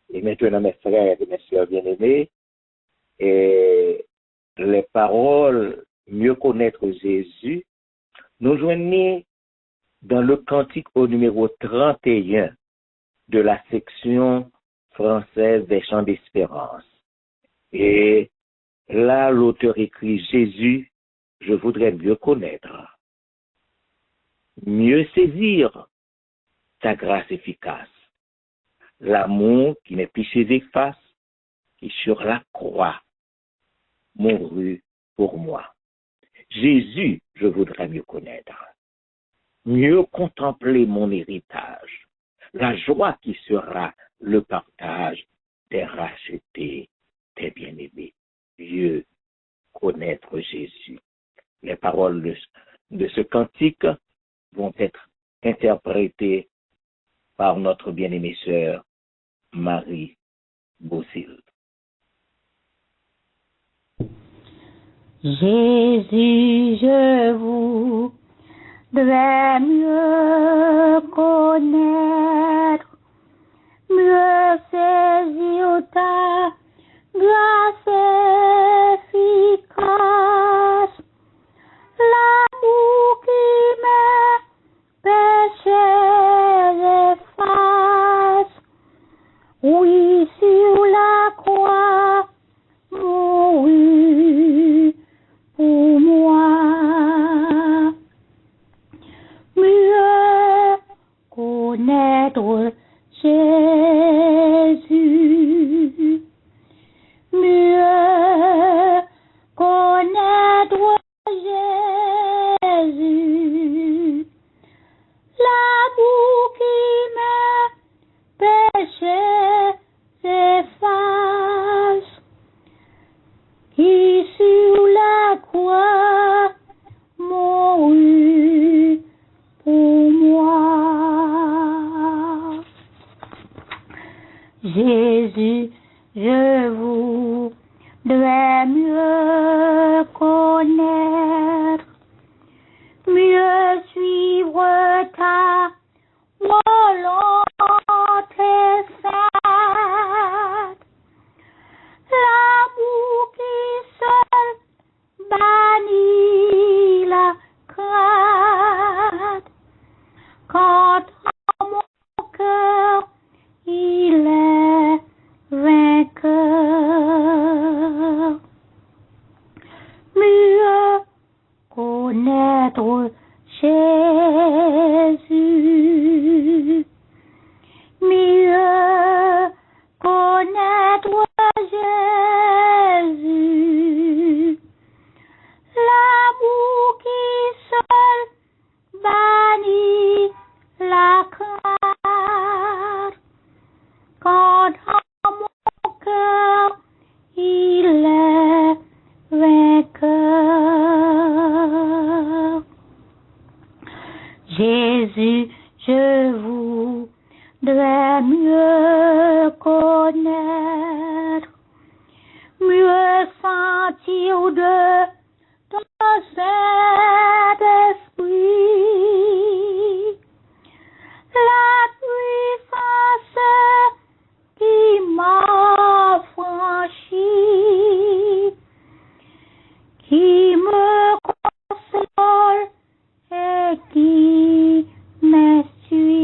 Et maintenant, mes frères et mes sœurs bien-aimés, et les paroles mieux connaître Jésus nous joignent dans le cantique au numéro 31 de la section française des chants d'espérance. Et là, l'auteur écrit Jésus, je voudrais mieux connaître, mieux saisir ta grâce efficace, l'amour qui n'est plus chez efface, qui sur la croix mourut pour moi. Jésus, je voudrais mieux connaître, mieux contempler mon héritage, la joie qui sera le partage des rachetés, des bien-aimés. Mieux connaître Jésus. Les paroles de ce cantique vont être interprétées par notre bien-aimée sœur Marie Bossil. Jésus, je voudrais mieux connaître, mieux saisir ta grâce efficace, l'amour qui mes péchés efface. Oui, sur la croix, oui, pour moi. Mieux connaître Jésus, mieux connaître Jésus, Jésus, je voudrais mieux connaître, mieux suivre ta volonté sainte, l'amour qui seul bannit la crainte, quand en mon cœur il est vainqueur. Mieux connaître Jésus, mieux connaître Jésus, l'amour qui seul bannit la crainte, quand en mon cœur il est vainqueur. Jésus, je voudrais mieux connaître, mieux sentir de ton Saint-Esprit, la puissance qui m'affranchit, qui me console et qui m'instruit.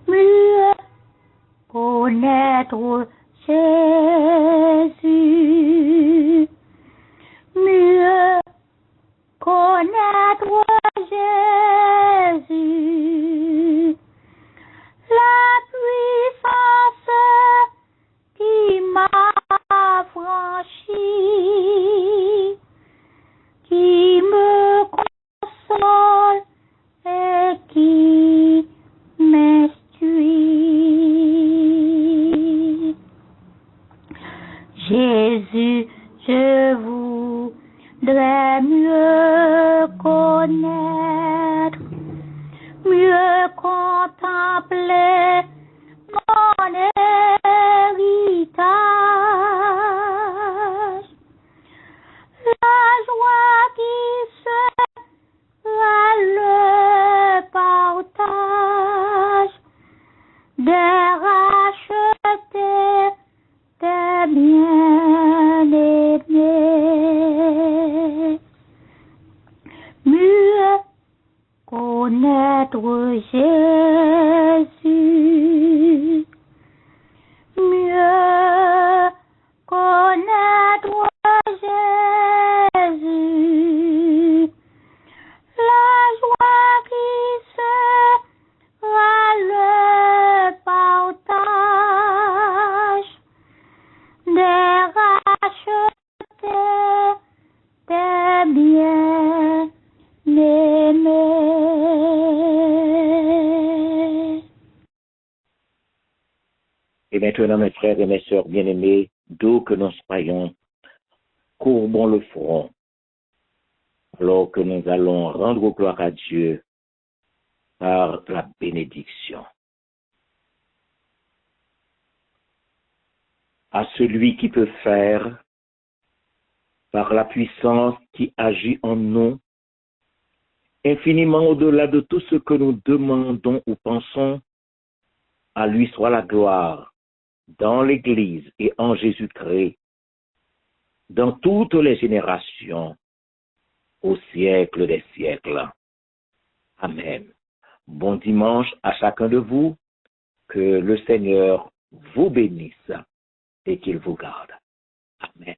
Mieux connaître Jésus, mieux connaître Jésus, la puissance qui m'affranchit, qui me console et qui m'instruit. Jésus, je voudrais mieux connaître, mieux contempler mon héritage, la joie qui sera le partage des rachetés, des bien-aimés. Mieux connaître Jésus, mieux connaître Jésus, la joie qui sera le partage des rachetés, des bien-aimés. Et maintenant, mes frères et mes sœurs bien-aimés, d'où que nous soyons, courbons le front, alors que nous allons rendre gloire à Dieu par la bénédiction. À celui qui peut faire, par la puissance qui agit en nous, infiniment au-delà de tout ce que nous demandons ou pensons, à lui soit la gloire dans l'Église et en Jésus-Christ, dans toutes les générations, au siècle des siècles. Amen. Bon dimanche à chacun de vous, que le Seigneur vous bénisse et qu'il vous garde.